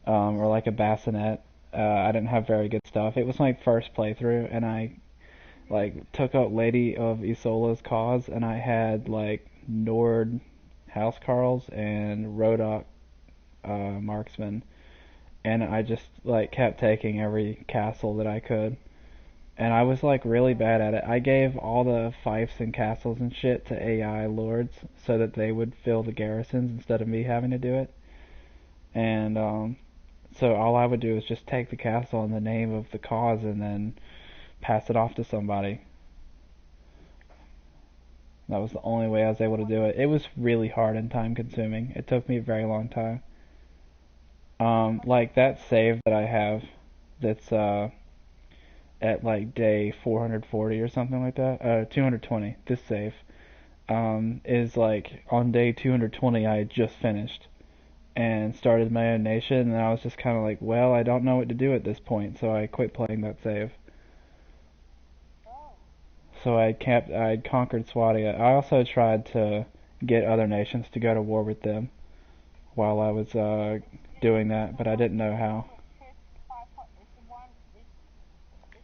or like a bassinet. I didn't have very good stuff. It was my first playthrough, and I like took up Lady of Isola's cause, and I had like Nord Housecarls and Rodok marksman, and I just like kept taking every castle that I could. And I was like really bad at it. I gave all the fiefs and castles and shit to AI lords so that they would fill the garrisons instead of me having to do it. And so all I would do is just take the castle in the name of the cause and then pass it off to somebody. That was the only way I was able to do it. It was really hard and time consuming. It took me a very long time. Like that save that I have that's at like day 440 or something like that, 220, this save, is like on day 220 I had just finished and started my own nation, and I was just kind of like, well, I don't know what to do at this point, so I quit playing that save.
Oh.
So I'd conquered Swadia. I also tried to get other nations to go to war with them while I was doing that, but I didn't know how.
With 55, it's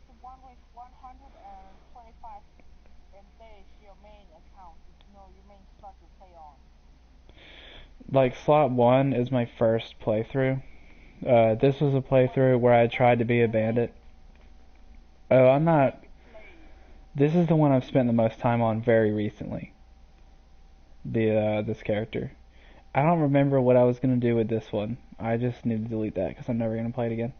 the one with 125 days your main account. Your main slot you play on.
Like slot 1 is my first playthrough. This was a
But
playthrough where I tried to be a bandit. Oh, I'm not.
play.
This is the one I've spent the most time on very recently. This character. I don't remember what I was gonna do with this one. I just need to delete that because I'm never gonna play it again.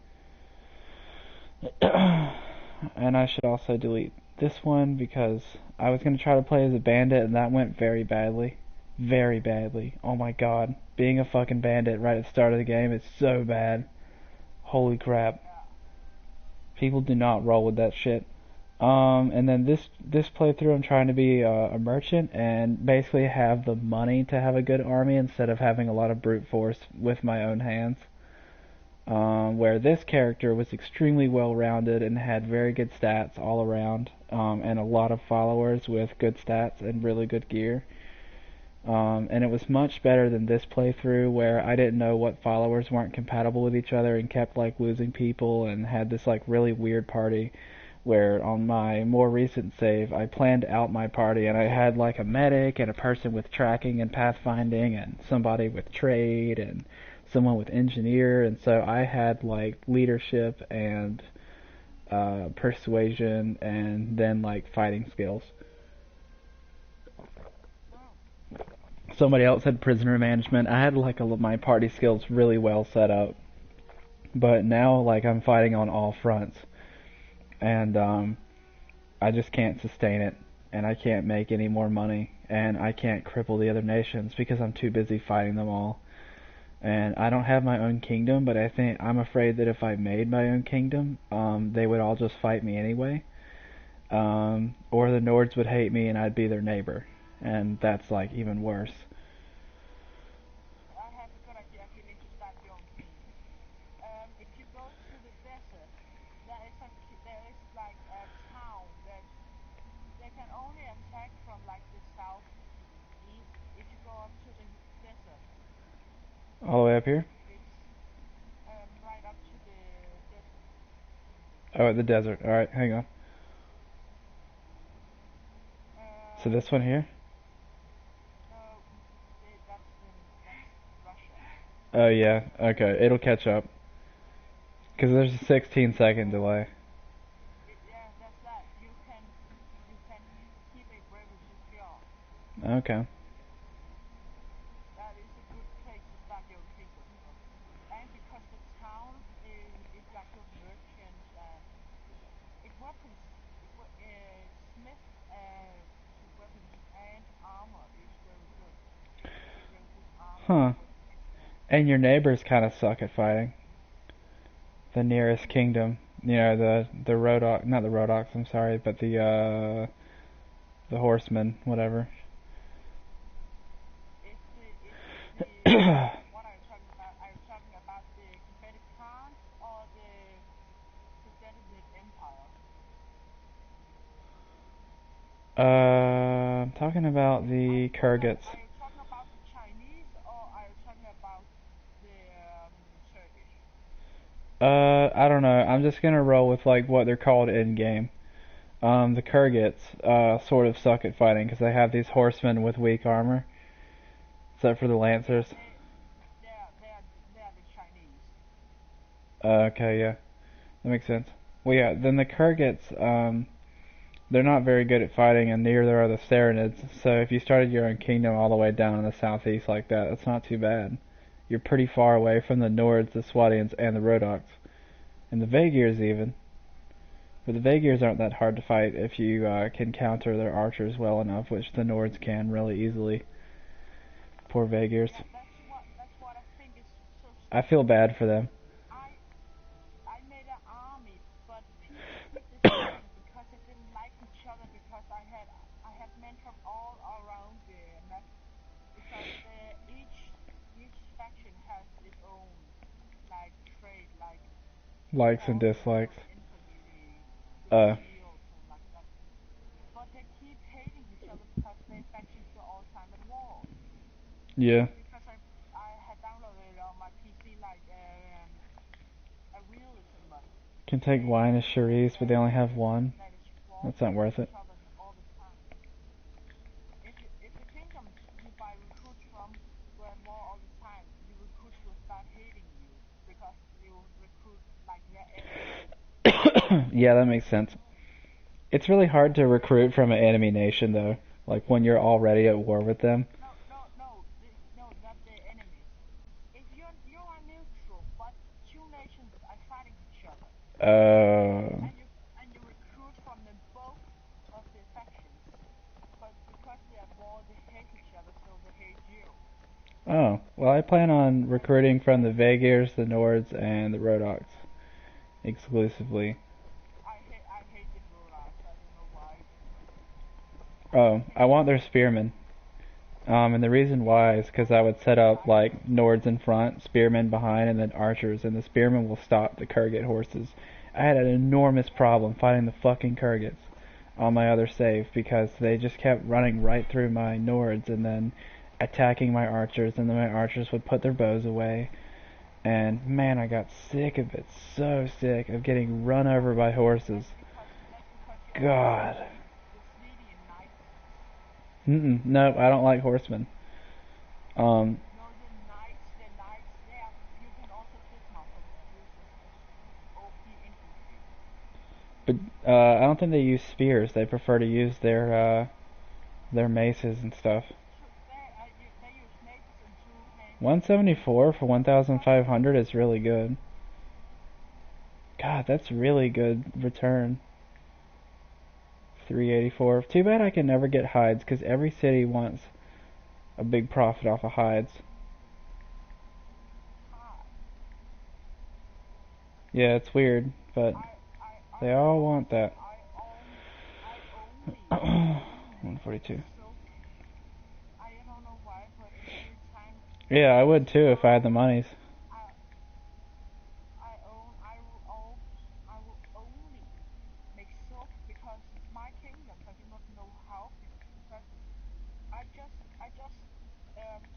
And I should also delete this one because I was gonna try to play as a bandit and that went very badly. Very badly. Oh my god. Being a fucking bandit right at the start of the game is so bad. Holy crap.
Yeah.
People do not roll with that shit. And then this playthrough, I'm trying to be a merchant and basically have the money to have a good army instead of having a lot of brute force with my own hands. Where this character was extremely well rounded and had very good stats all around, and a lot of followers with good stats and really good gear. And it was much better than this playthrough where I didn't know what followers weren't compatible with each other and kept like losing people and had this like really weird party where on my more recent save I planned out my party and I had like a medic and a person with tracking and pathfinding and somebody with trade and someone with engineer, and so I had like leadership and persuasion and then like fighting skills.
Mm.
Somebody else had prisoner management. I had like my party skills really well set up, but now like I'm fighting on all fronts, and I just can't sustain it, and I can't make any more money, and I can't cripple the other nations because I'm too busy fighting them all. And I don't have my own kingdom, but I'm afraid that if I made my own kingdom, they would all just fight me anyway, or the Nords would hate me and I'd be their neighbor, and that's like even worse.
I have a good idea if you need to start your own kingdom. If you go to the desert, there is like a town that they can only attack from like the southeast. If you go up to the desert,
All the way up here?
it's right up to the desert.
Oh, the desert. All right, hang on. So this one
Um,
here?
no, that's Russia.
Oh yeah. Okay, it'll catch up because there's a 16-second delay.
Yeah, that's that. You can keep a very secure.
Okay.
That is a good place to start your kingdom. And because the town is like your merchants and it weapons, smith weapons and armor is very good. You get very good armor
Huh.
weapons.
And your neighbors kind of suck at fighting. The nearest kingdom. You know, the Rhodoks, not the Rhodoks, I'm sorry, but the horsemen, whatever.
What are you talking about? Are you talking about the Genghis Khan or the Sassanid Empire?
I'm talking about the Kurgats.
Are you talking about the Chinese or are you talking about the Turkish?
I don't know. I'm just gonna roll with like what they're called in game. The Kurgats sort of suck at fighting because they have these horsemen with weak armor, except for the Lancers.
They're the Chinese.
Okay, yeah, that makes sense. Well, yeah, then the Kurgats, they're not very good at fighting, and neither are the Saranids. So if you started your own kingdom all the way down in the southeast like that, that's not too bad. You're pretty far away from the Nords, the Swadians, and the Rhodoks, and the Vaegirs even. But the Vaegirs aren't that hard to fight if you can counter their archers well enough, which the Nords can really easily. Poor Vaegirs.
Yeah, that's what I think is so
I feel
stupid.
bad for them.
I made an army, but people keep destroying because they didn't like each other. Because I had men from all around the map. Because each faction has its own like trait, like
Likes and
horses
dislikes.
with infantry, with
Uh,
shields and like that. But they keep hating each other because their factions are all time at war.
yeah.
Because I had downloaded on my PC like a realism mod.
Can take wine as Cherise, but they only have one.
That is
That's
warring
not worth
against
it.
each other all the time. If the kingdoms you buy recruits from were at war all the time, the recruits will start hating you because you recruit like their enemies.
Yeah, that makes sense. It's really hard to recruit from an enemy nation, though. Like when you're already at war with them.
No, not the enemies. If you are neutral, but two nations are fighting each other,
Uh,
and you recruit from them both of the factions, but because they are at war, they hate each other, so they hate you.
oh. Well, I plan on recruiting from the Vaegirs, the Nords, and the Rhodoks exclusively.
I hate the Rhodoks. I don't know why.
Oh, I want their spearmen. And the reason why is because I would set up like Nords in front, spearmen behind, and then archers, and the spearmen will stop the Kurgat horses. I had an enormous problem fighting the fucking Kurgats on my other save because they just kept running right through my Nords and then attacking my archers, and then my archers would put their bows away. And man, I got sick of it. So sick of getting run over by horses.
That's because you
God.
only the Swedish knights.
No, I don't like horsemen. Um,
No, the knights there. You can also dismount them and use them as OP infantry.
but I don't think they use spears. They prefer to use their maces and stuff.
They use maces and two hand
174 for 1,500 is really good. God, that's really good return. 384. Too bad I can never get hides because every city wants a big profit off of hides. Yeah, it's weird, but they all want that.
I only
142.
silk. I don't know why, but every time
Yeah, I would too if I had the monies.
I I will only make silk because my kingdoms I do not know how because I just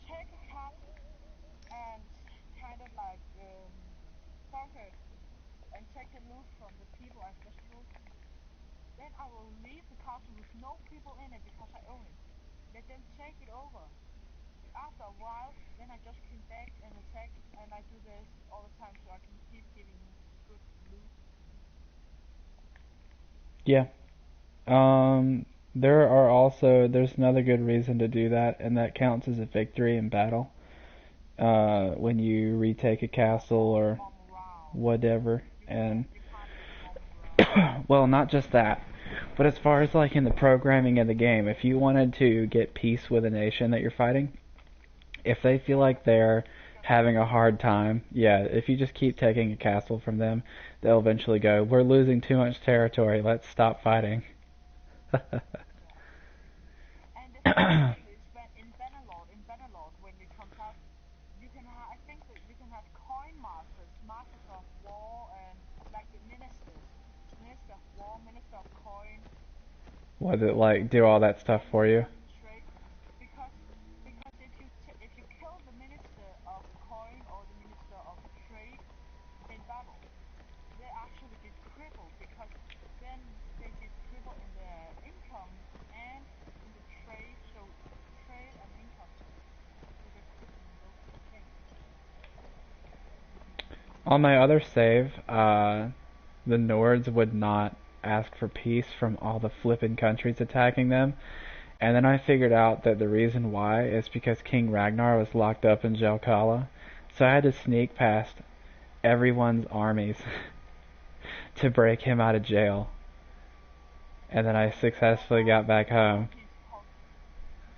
take a castle and kind of like conquer it and take the loot from the people I just ruled. Then I will leave the castle with no people in it because I own it. Let them take it over. After a while, then I just came back and attack, and I do this all the time so I can keep getting good loot.
Yeah. There's another good reason to do that, and that counts as a victory in battle. When you retake a castle or
Mom around.
whatever, and
You can't just mom around.
well, not just that, but as far as like in the programming of the game, if you wanted to get peace with a nation that you're fighting, if they feel like they're having a hard time. Yeah, if you just keep taking a castle from them, they'll eventually go, we're losing too much territory, let's stop fighting.
Yeah. And the thing actually is in Bannerlord, when it comes out, I think that you can have coin masters, masters of war, and like the ministers, minister of war, minister of coin,
Was it like do all that stuff for
minister
you?
of trade. Because if you kill the minister of coin or the minister of trade in battle, they actually get crippled, because then they get crippled in their income and in the trade. So trade and income, they get crippled in those two things.
On my other save, the Nords would not ask for peace from all the flippin' countries attacking them. And then I figured out that the reason why is because King Ragnar was locked up in Jelkala. So I had to sneak past everyone's armies to break him out of jail. And then I successfully got back home.
Do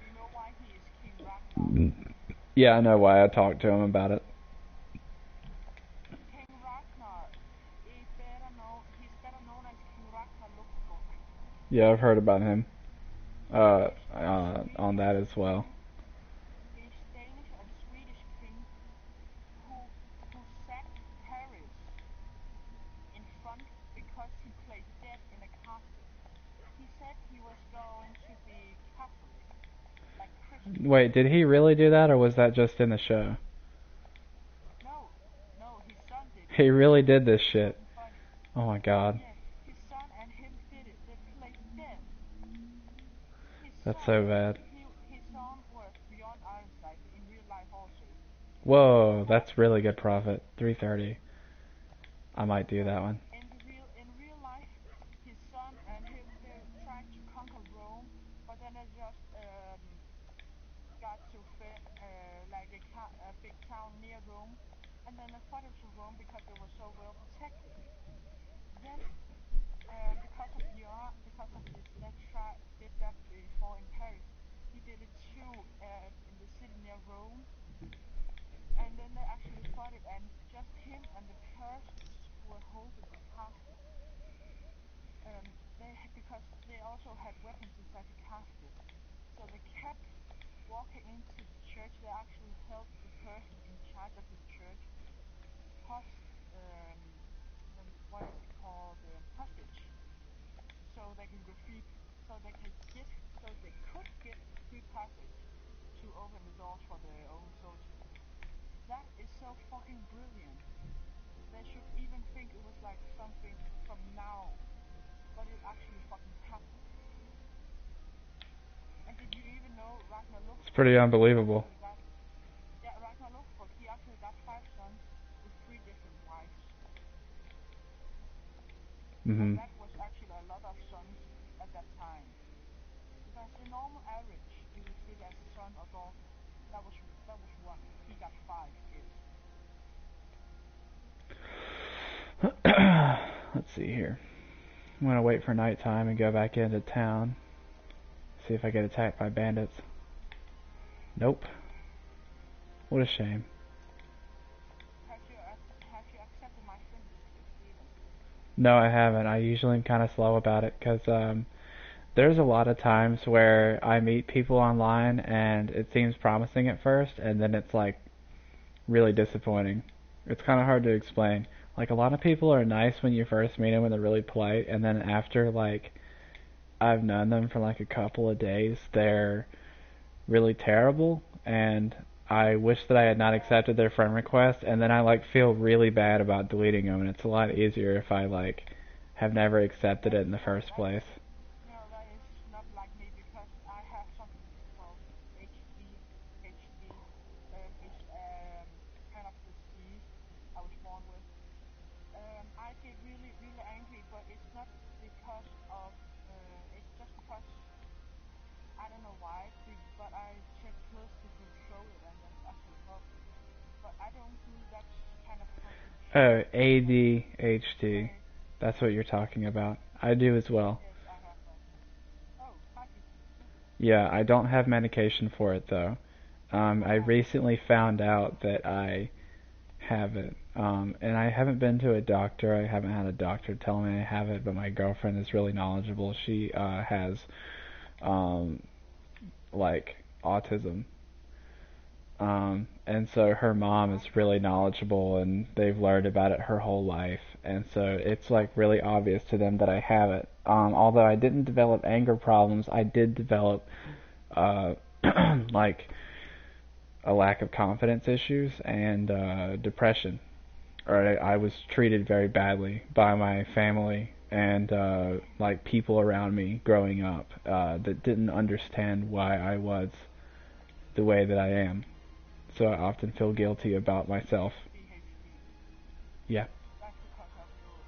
you know why he is King Ragnar?
Yeah, I know why. I talked to him about it.
King Ragnar he's better known as King Ragnar Lothbrok.
Yeah, I've heard about him.
He's a
On
Swedish
that as well.
king. He's Danish and Swedish king who sacked Paris in front because he played dead in a castle. He said he was going to be Catholic, like Christian.
Wait, did he really do that, or was that just in the show?
No, no, his son did it.
He really did this
It's
shit.
fucking funny.
Oh my god.
Yes, his son and him did it. They played dead. His
That's
son,
so bad.
his son was Beyond Ironside in real life also.
Whoa, that's really good profit. 330. I might do that one.
In real life, his son and him, they tried to conquer Rome, but then they just got to like a big town near Rome, and then they fought into Rome because they were so well protected. Then, because of because of this, they did that before in Paris. He did it too in the city near Rome, and then they actually fought it, and just him and the persons who were holding the castle, because they also had weapons inside the castle, so they kept walking into the church. They actually held the person in charge of the church what is it called, hostage, so they can defeat, so they could get, free passage to open the doors for their own soldiers. That is so fucking brilliant. They should even think it was like something from now, but it actually fucking happened. And did you even know Ragnar Lothbrok?
It's pretty unbelievable.
Ragnar Lothbrok, he actually got 5 sons with 3 different wives.
Mm-hmm.
And that was actually a lot of sons at that time. Because the normal average, you would figure as a son or daughter, that was 1. He got 5 kids.
Let's see here. I'm gonna wait for nighttime and go back into town. See if I get attacked by bandits. Nope. What a shame.
Have you accepted my friend list, Steven?
No, I haven't. I usually am kind of slow about it because there's a lot of times where I meet people online and it seems promising at first, and then it's like really disappointing. It's kind of hard to explain. Like a lot of people are nice when you first meet them and they're really polite, and then after like I've known them for like a couple of days, they're really terrible, and I wish that I had not accepted their friend request, and then I like feel really bad about deleting them, and it's a lot easier if I like have never accepted it in the first place.
No, that is not like me, because I have something called HD. HD is kind of disease I was born with. I get really, really angry, but it's not because of, it's just because, I don't know why, but I take pills to control it, and that actually helps it. But I don't do that kind of
Oh,
concentration.
ADHD. That's what you're talking about. I do as well.
Yes, I have that. Oh, have you?
Yeah, I don't have medication for it though. I recently found out that I have it. And I haven't been to a doctor. I haven't had a doctor tell me I have it, but my girlfriend is really knowledgeable. She has um, like autism. And so her mom is really knowledgeable and they've learned about it her whole life. And so it's like really obvious to them that I have it. Although I didn't develop anger problems, I did develop uh, like a lack of confidence issues and depression. Or I was treated very badly by my family and like people around me growing up that didn't understand why I was the way that I am. So I often feel guilty about myself.
ADHD.
Yeah.
That's because of your.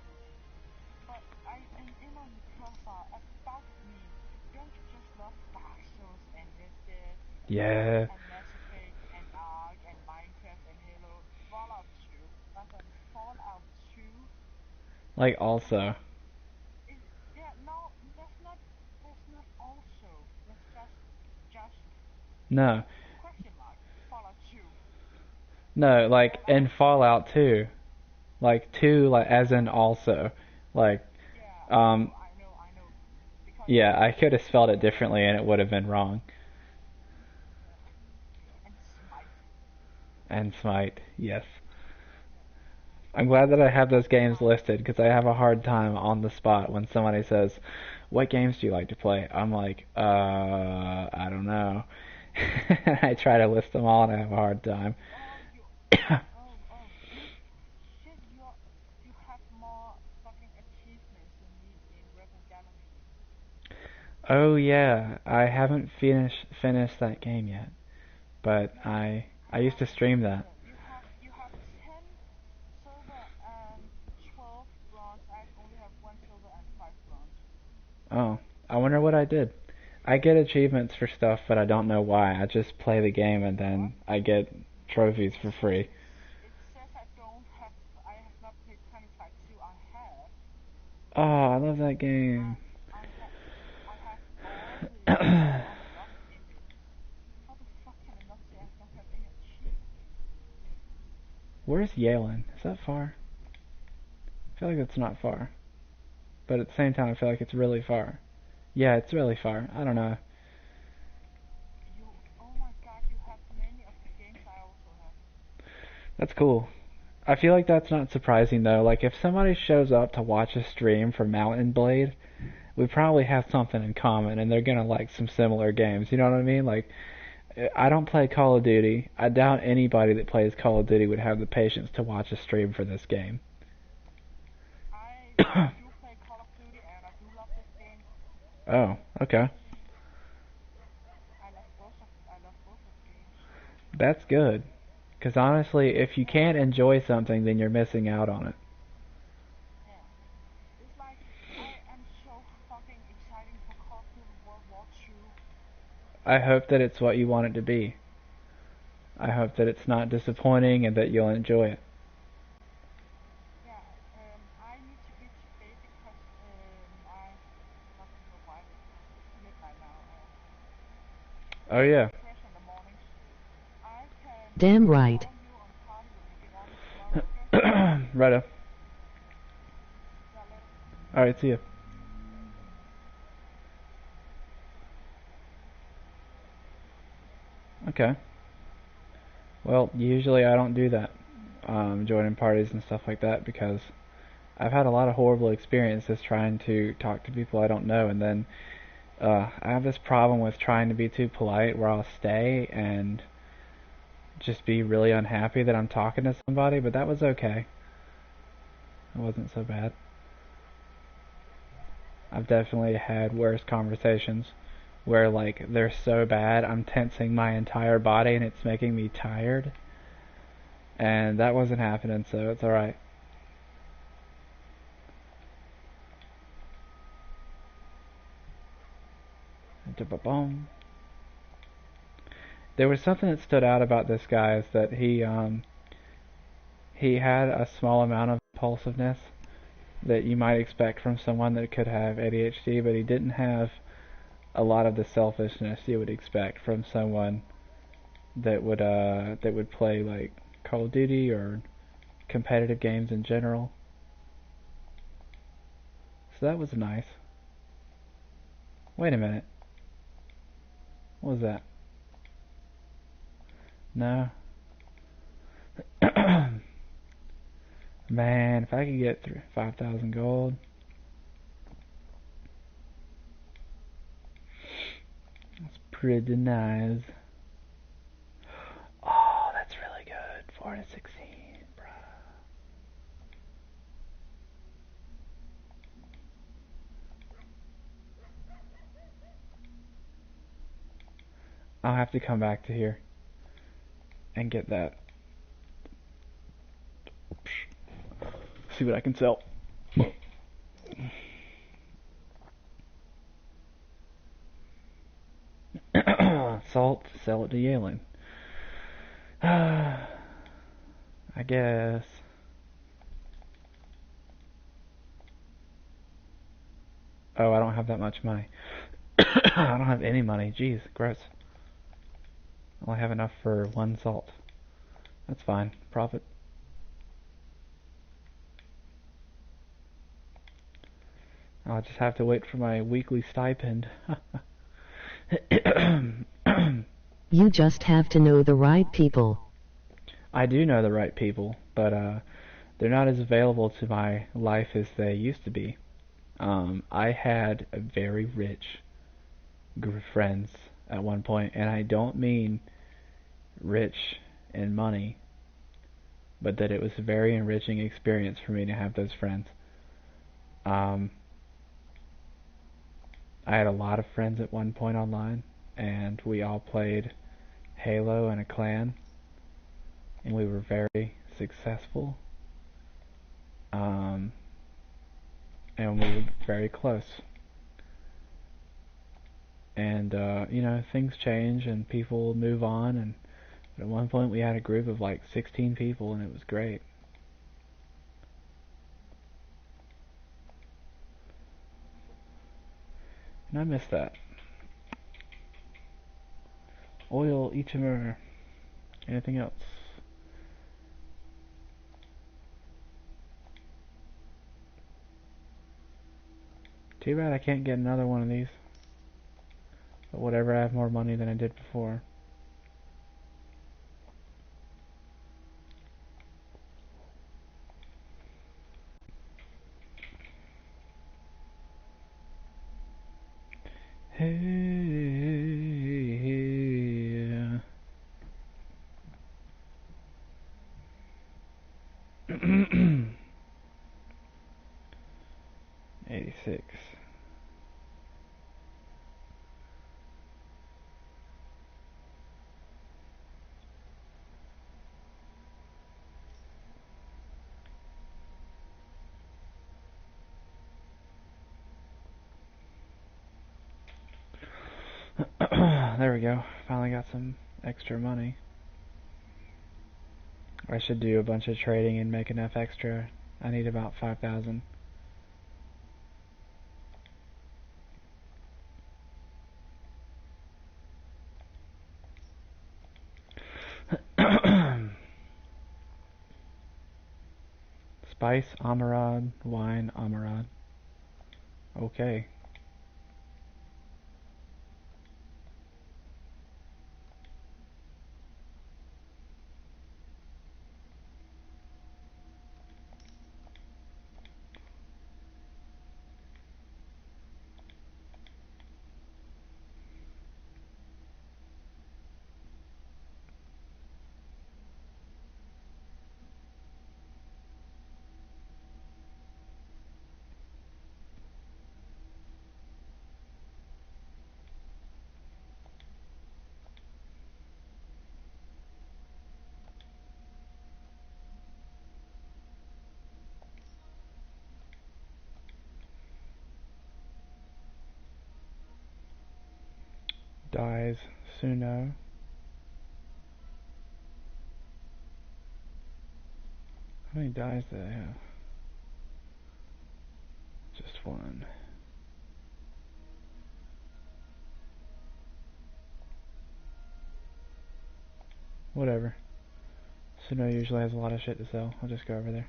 But I am in on the profile about me. Don't you just love Dark Souls and Red Dead
Yeah.
and Mass Effect and Ark and Minecraft and Halo? Fallout 2. That's on Fallout 2.
Like also.
Is, yeah, no, that's not. That's not also. That's just
No.
question mark. Fallout 2.
No, like in Fallout 2. Like 2 like as in also. Like
Yeah,
um
I know. Because
yeah, I could have spelled it differently and it would have been wrong.
and Smite.
And Smite, yes. I'm glad that I have those games listed because I have a hard time on the spot when somebody says, "What games do you like to play?" I'm like, I don't know. I try to list them all and I have a hard time.
Oh, you. Oh, shit, you have more fucking achievements than me in Rebel Galaxy.
Oh yeah, I haven't finished that game yet, but
No,
I
you
used
have
to stream that.
no, you have 10 silver and 12 bronze. I only have one silver and 5 bronze.
Oh, I wonder what I did. I get achievements for stuff, but I don't know why. I just play the game and
What?
then I get trophies
It
for
says
free.
I have not played Planet Fight 2.
Oh, I love that
I
game.
I have I have all the things
Where's
unlocked in it. How the fuck can I not say I don't have any achievements?
Yalen? Is that far? I feel like it's not far, but at the same time, I feel like it's really far. Yeah, it's really far. I don't know.
Oh my god, you have many of the games I also have.
That's cool. I feel like that's not surprising though. Like if somebody shows up to watch a stream for Mountain Blade, we probably have something in common, and they're gonna like some similar games. You know what I mean? Like I don't play Call of Duty. I doubt anybody that plays Call of Duty would have the patience to watch a stream for this game.
I do play Call of Duty and I do love this game.
Oh, okay.
I love both of the games.
That's good. Because honestly, if you
Yeah,
can't enjoy something, then you're missing out on it.
yeah. It's like I am so fucking excited for Call of Duty World War II.
I hope that it's what you want it to be. I hope that it's not disappointing and that you'll enjoy it.
Yeah, I need to eat today because I not sure why it's midnight now and
Oh
I
yeah.
crash in the mornings. I can
Damn right.
join you on party when you get on tomorrow, okay?
Righto.
Yeah, later.
Alright, see ya. Okay. Well, usually I don't do that. Joining parties and stuff like that because I've had a lot of horrible experiences trying to talk to people I don't know, and then I have this problem with trying to be too polite where I'll stay and just be really unhappy that I'm talking to somebody, but that was okay. It wasn't so bad. I've definitely had worse conversations where like they're so bad I'm tensing my entire body and it's making me tired. And that wasn't happening, so it's alright. There was something that stood out about this guy is that he had a small amount of impulsiveness that you might expect from someone that could have ADHD, but he didn't have a lot of the selfishness you would expect from someone that would play like Call of Duty or competitive games in general. So that was nice. Wait a minute. What was that? No. Man, if I could get through 5,000 gold. That's pretty nice. Oh, that's really good. 4 to 16, bruh. I'll have to come back to here and get that. See what I can sell. Salt, sell it to Yalen. I guess. Oh, I don't have that much money. I don't have any money. Jeez, gross. I only have enough for 1 salt. That's fine. Profit. I'll just have to wait for my weekly stipend.
You just have to know the right people.
I do know the right people, but they're not as available to my life as they used to be. I had a very rich group of friends at one point, and I don't mean rich in money, but that it was a very enriching experience for me to have those friends. I had a lot of friends at one point online, and we all played Halo in a clan, and we were very successful. And we were very close. And things change and people move on, and at one point we had a group of like 16 people, and it was great. And I miss that. Oil, Ichimer, anything else? Too bad I can't get another one of these. But whatever, I have more money than I did before. Hey, 86. There we go. Finally got some extra money. I should do a bunch of trading and make enough extra. I need about 5,000. Spice, Amarad, wine, Amarad. Okay. Dies, Suno. How many dies do I have? Just one. whatever. Suno usually has a lot of shit to sell. I'll just go over there.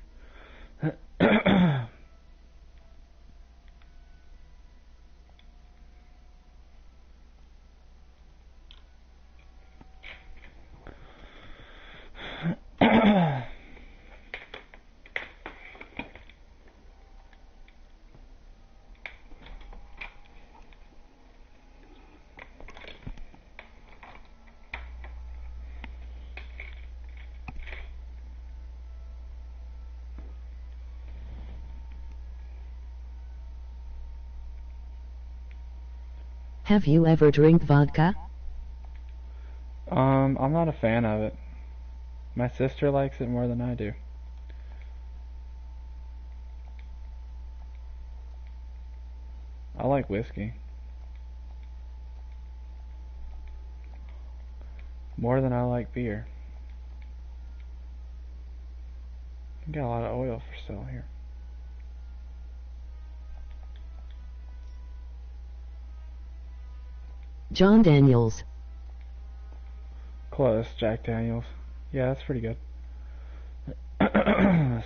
Have you ever drink vodka?
I'm not a fan of it. My sister likes it more than I do. I like whiskey. More than I like beer. Got a lot of oil for sale here.
John Daniels.
Close, Jack Daniels. Yeah, that's pretty good.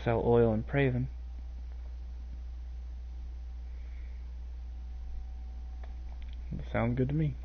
Sell oil and Praven. Sounds good to me.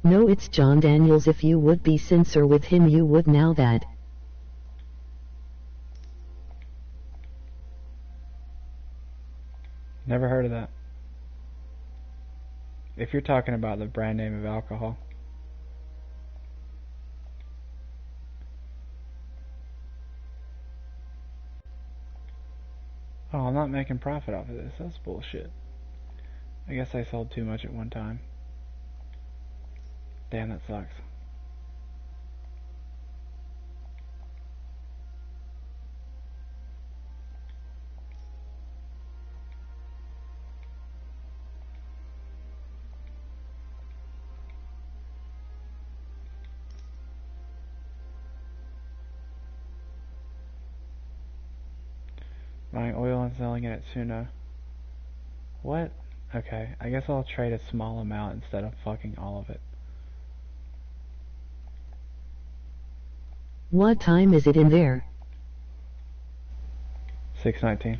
No, it's John Daniels. If you would be sincere with him, you would know that.
Never heard of that. If you're talking about the brand name of alcohol. Oh, I'm not making profit off of this. That's bullshit. I guess I sold too much at one time. Damn, that sucks. Buying oil and selling it at Suno. What? Okay, I guess I'll trade a small amount instead of fucking all of it.
What time is it in there?
6:19.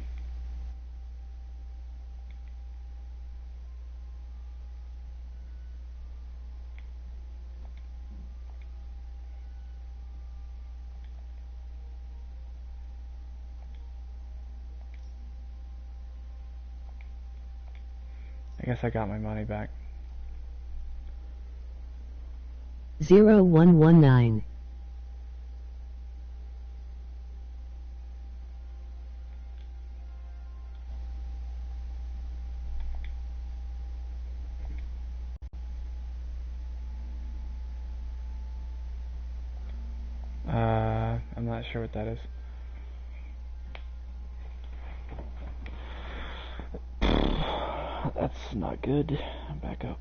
I guess I got my money back.
0119.
I'm not sure what that is. That's not good. Back up.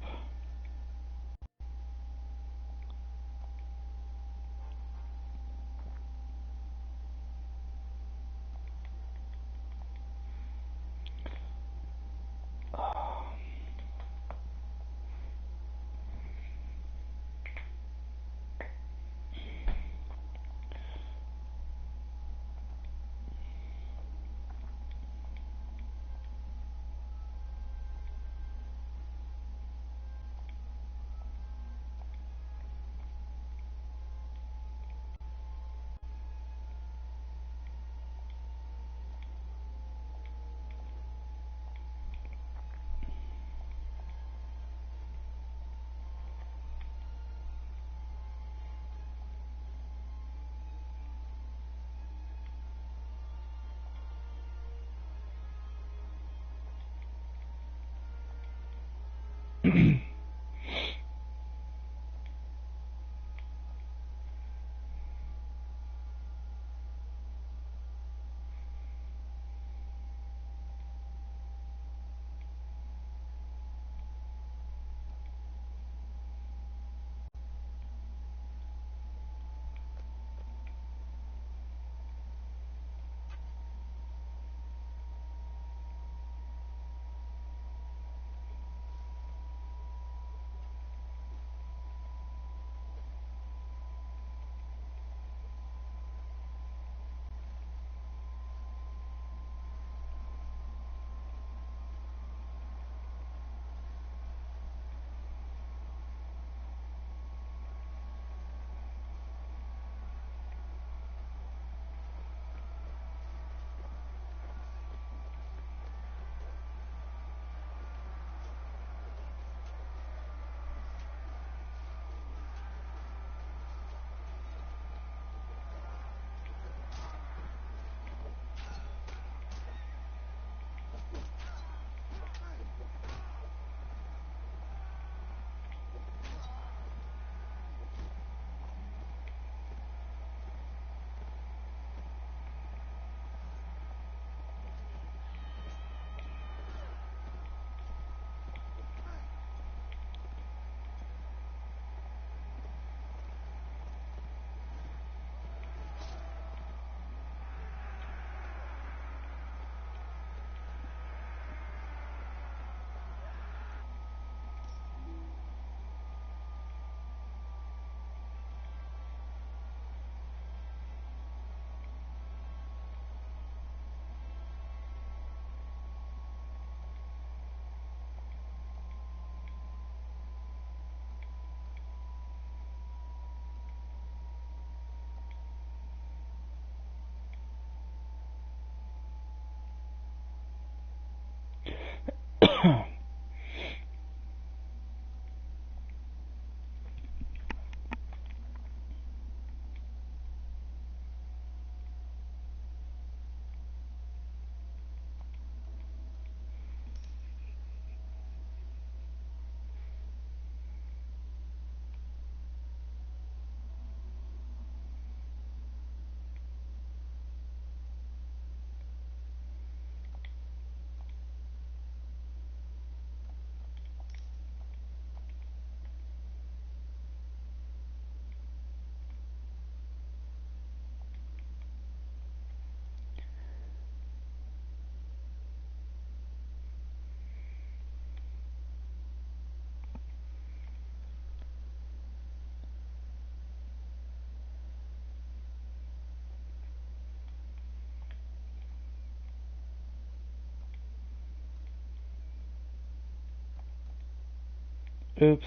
Oops.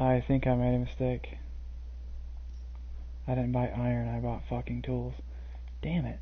I think I made a mistake. I didn't buy iron, I bought fucking tools. Damn it.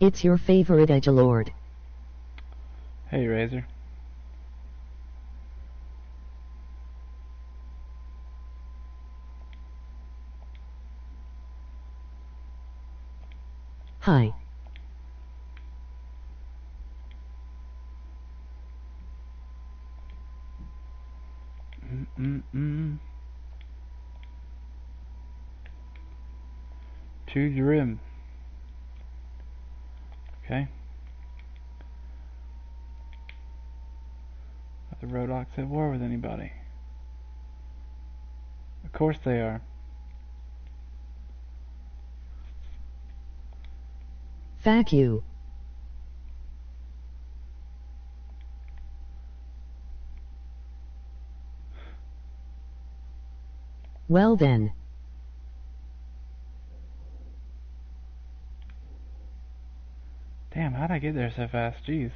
It's your favorite edgelord.
Hey, Razor.
Hi.
To the rim. Okay. Are the Rhodoks at war with anybody? Of course they are.
Fuck you. Well then.
Damn, how'd I get there so fast? Jeez.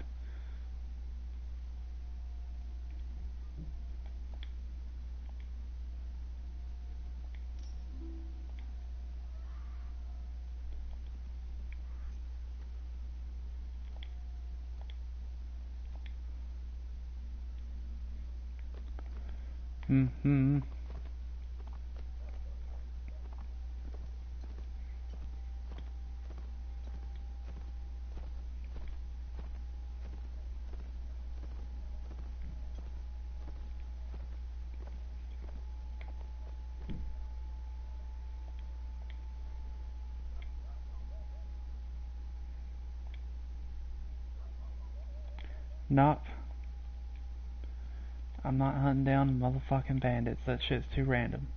Mm-hmm. Nope. I'm not hunting down motherfucking bandits. That shit's too random.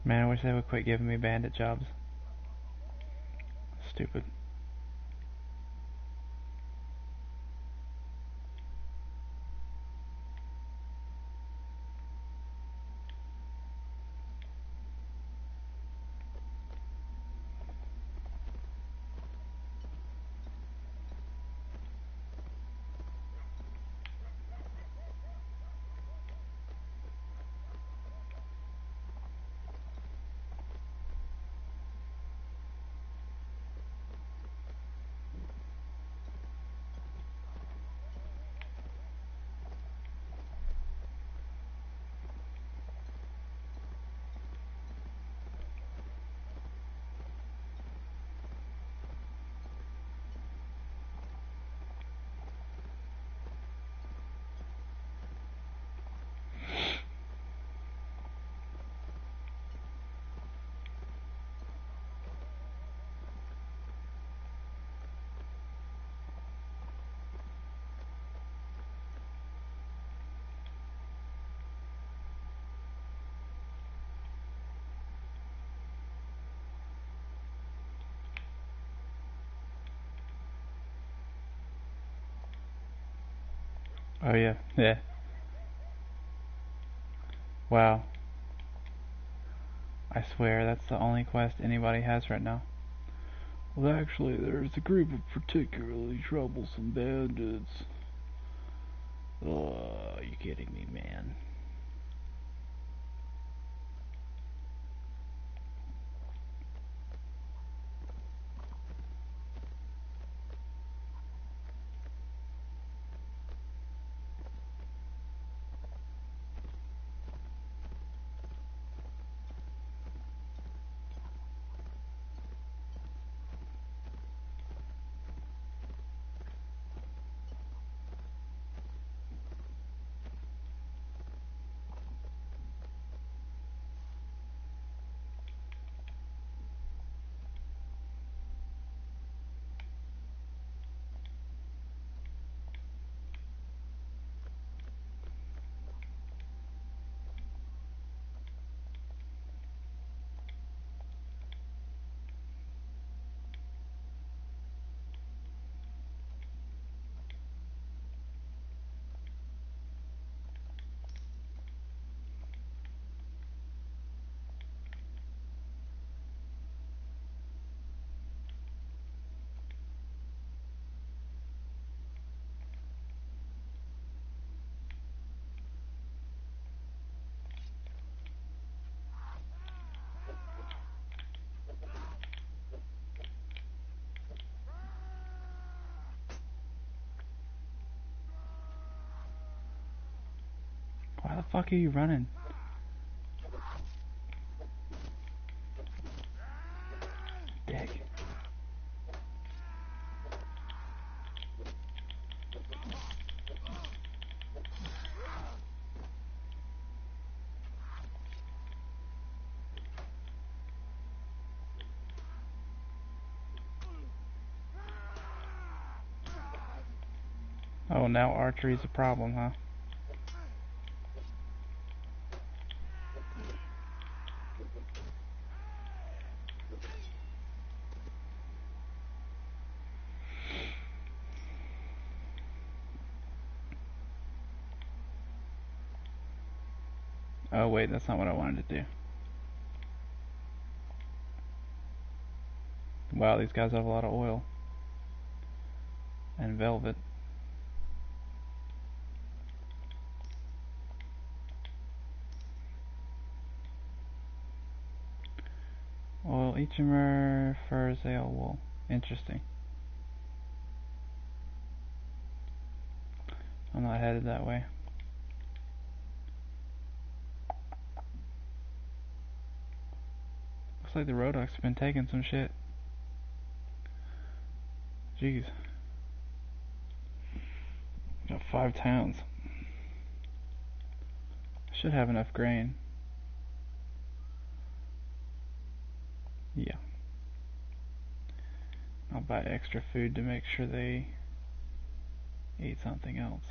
Man, I wish they would quit giving me bandit jobs. Stupid. Oh yeah, yeah. Wow. I swear, that's the only quest anybody has right now. Well, actually, there's a group of particularly troublesome bandits. Oh, you kidding me, man? Why the fuck are you running? Dick. Oh, now archery's a problem, huh? Oh wait, that's not what I wanted to do. Wow, these guys have a lot of oil. And velvet. Oil, Ichimer, furs, ale, wool. Interesting. I'm not headed that way. Looks like the Rodox have been taking some shit. Jeez. Got 5 towns. Should have enough grain. Yeah. I'll buy extra food to make sure they eat something else.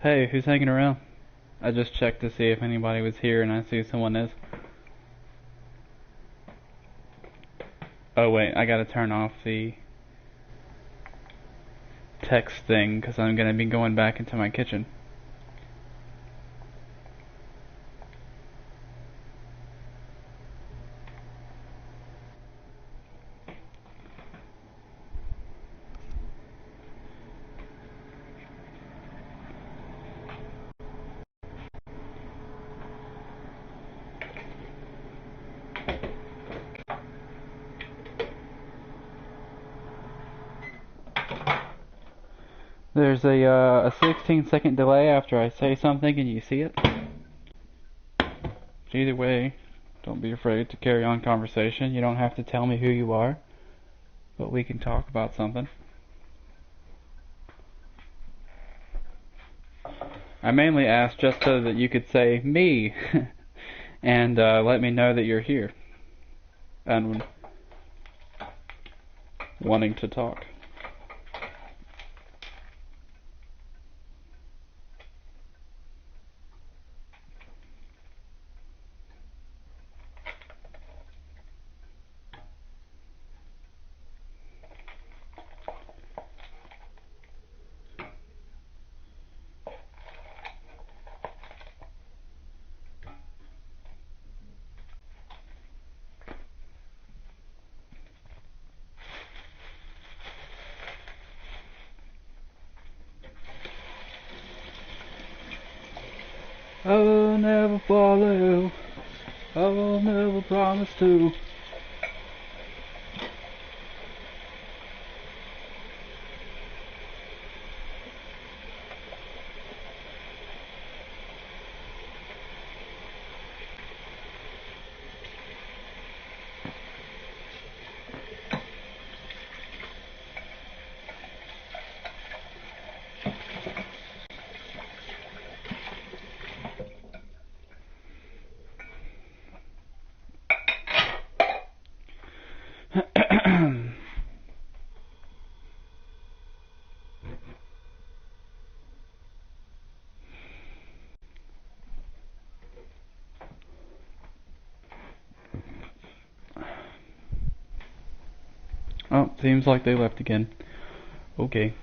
Hey, who's hanging around? I just checked to see if anybody was here, and I see someone is. Oh wait, I gotta turn off the text thing, because I'm gonna be going back into my kitchen. There's a 16-second delay after I say something and you see it. Either way, don't be afraid to carry on conversation. You don't have to tell me who you are, but we can talk about something. I mainly asked just so that you could say me and let me know that you're here and wanting to talk. I will never follow. I will never promise to. Oh, seems like they left again. Okay.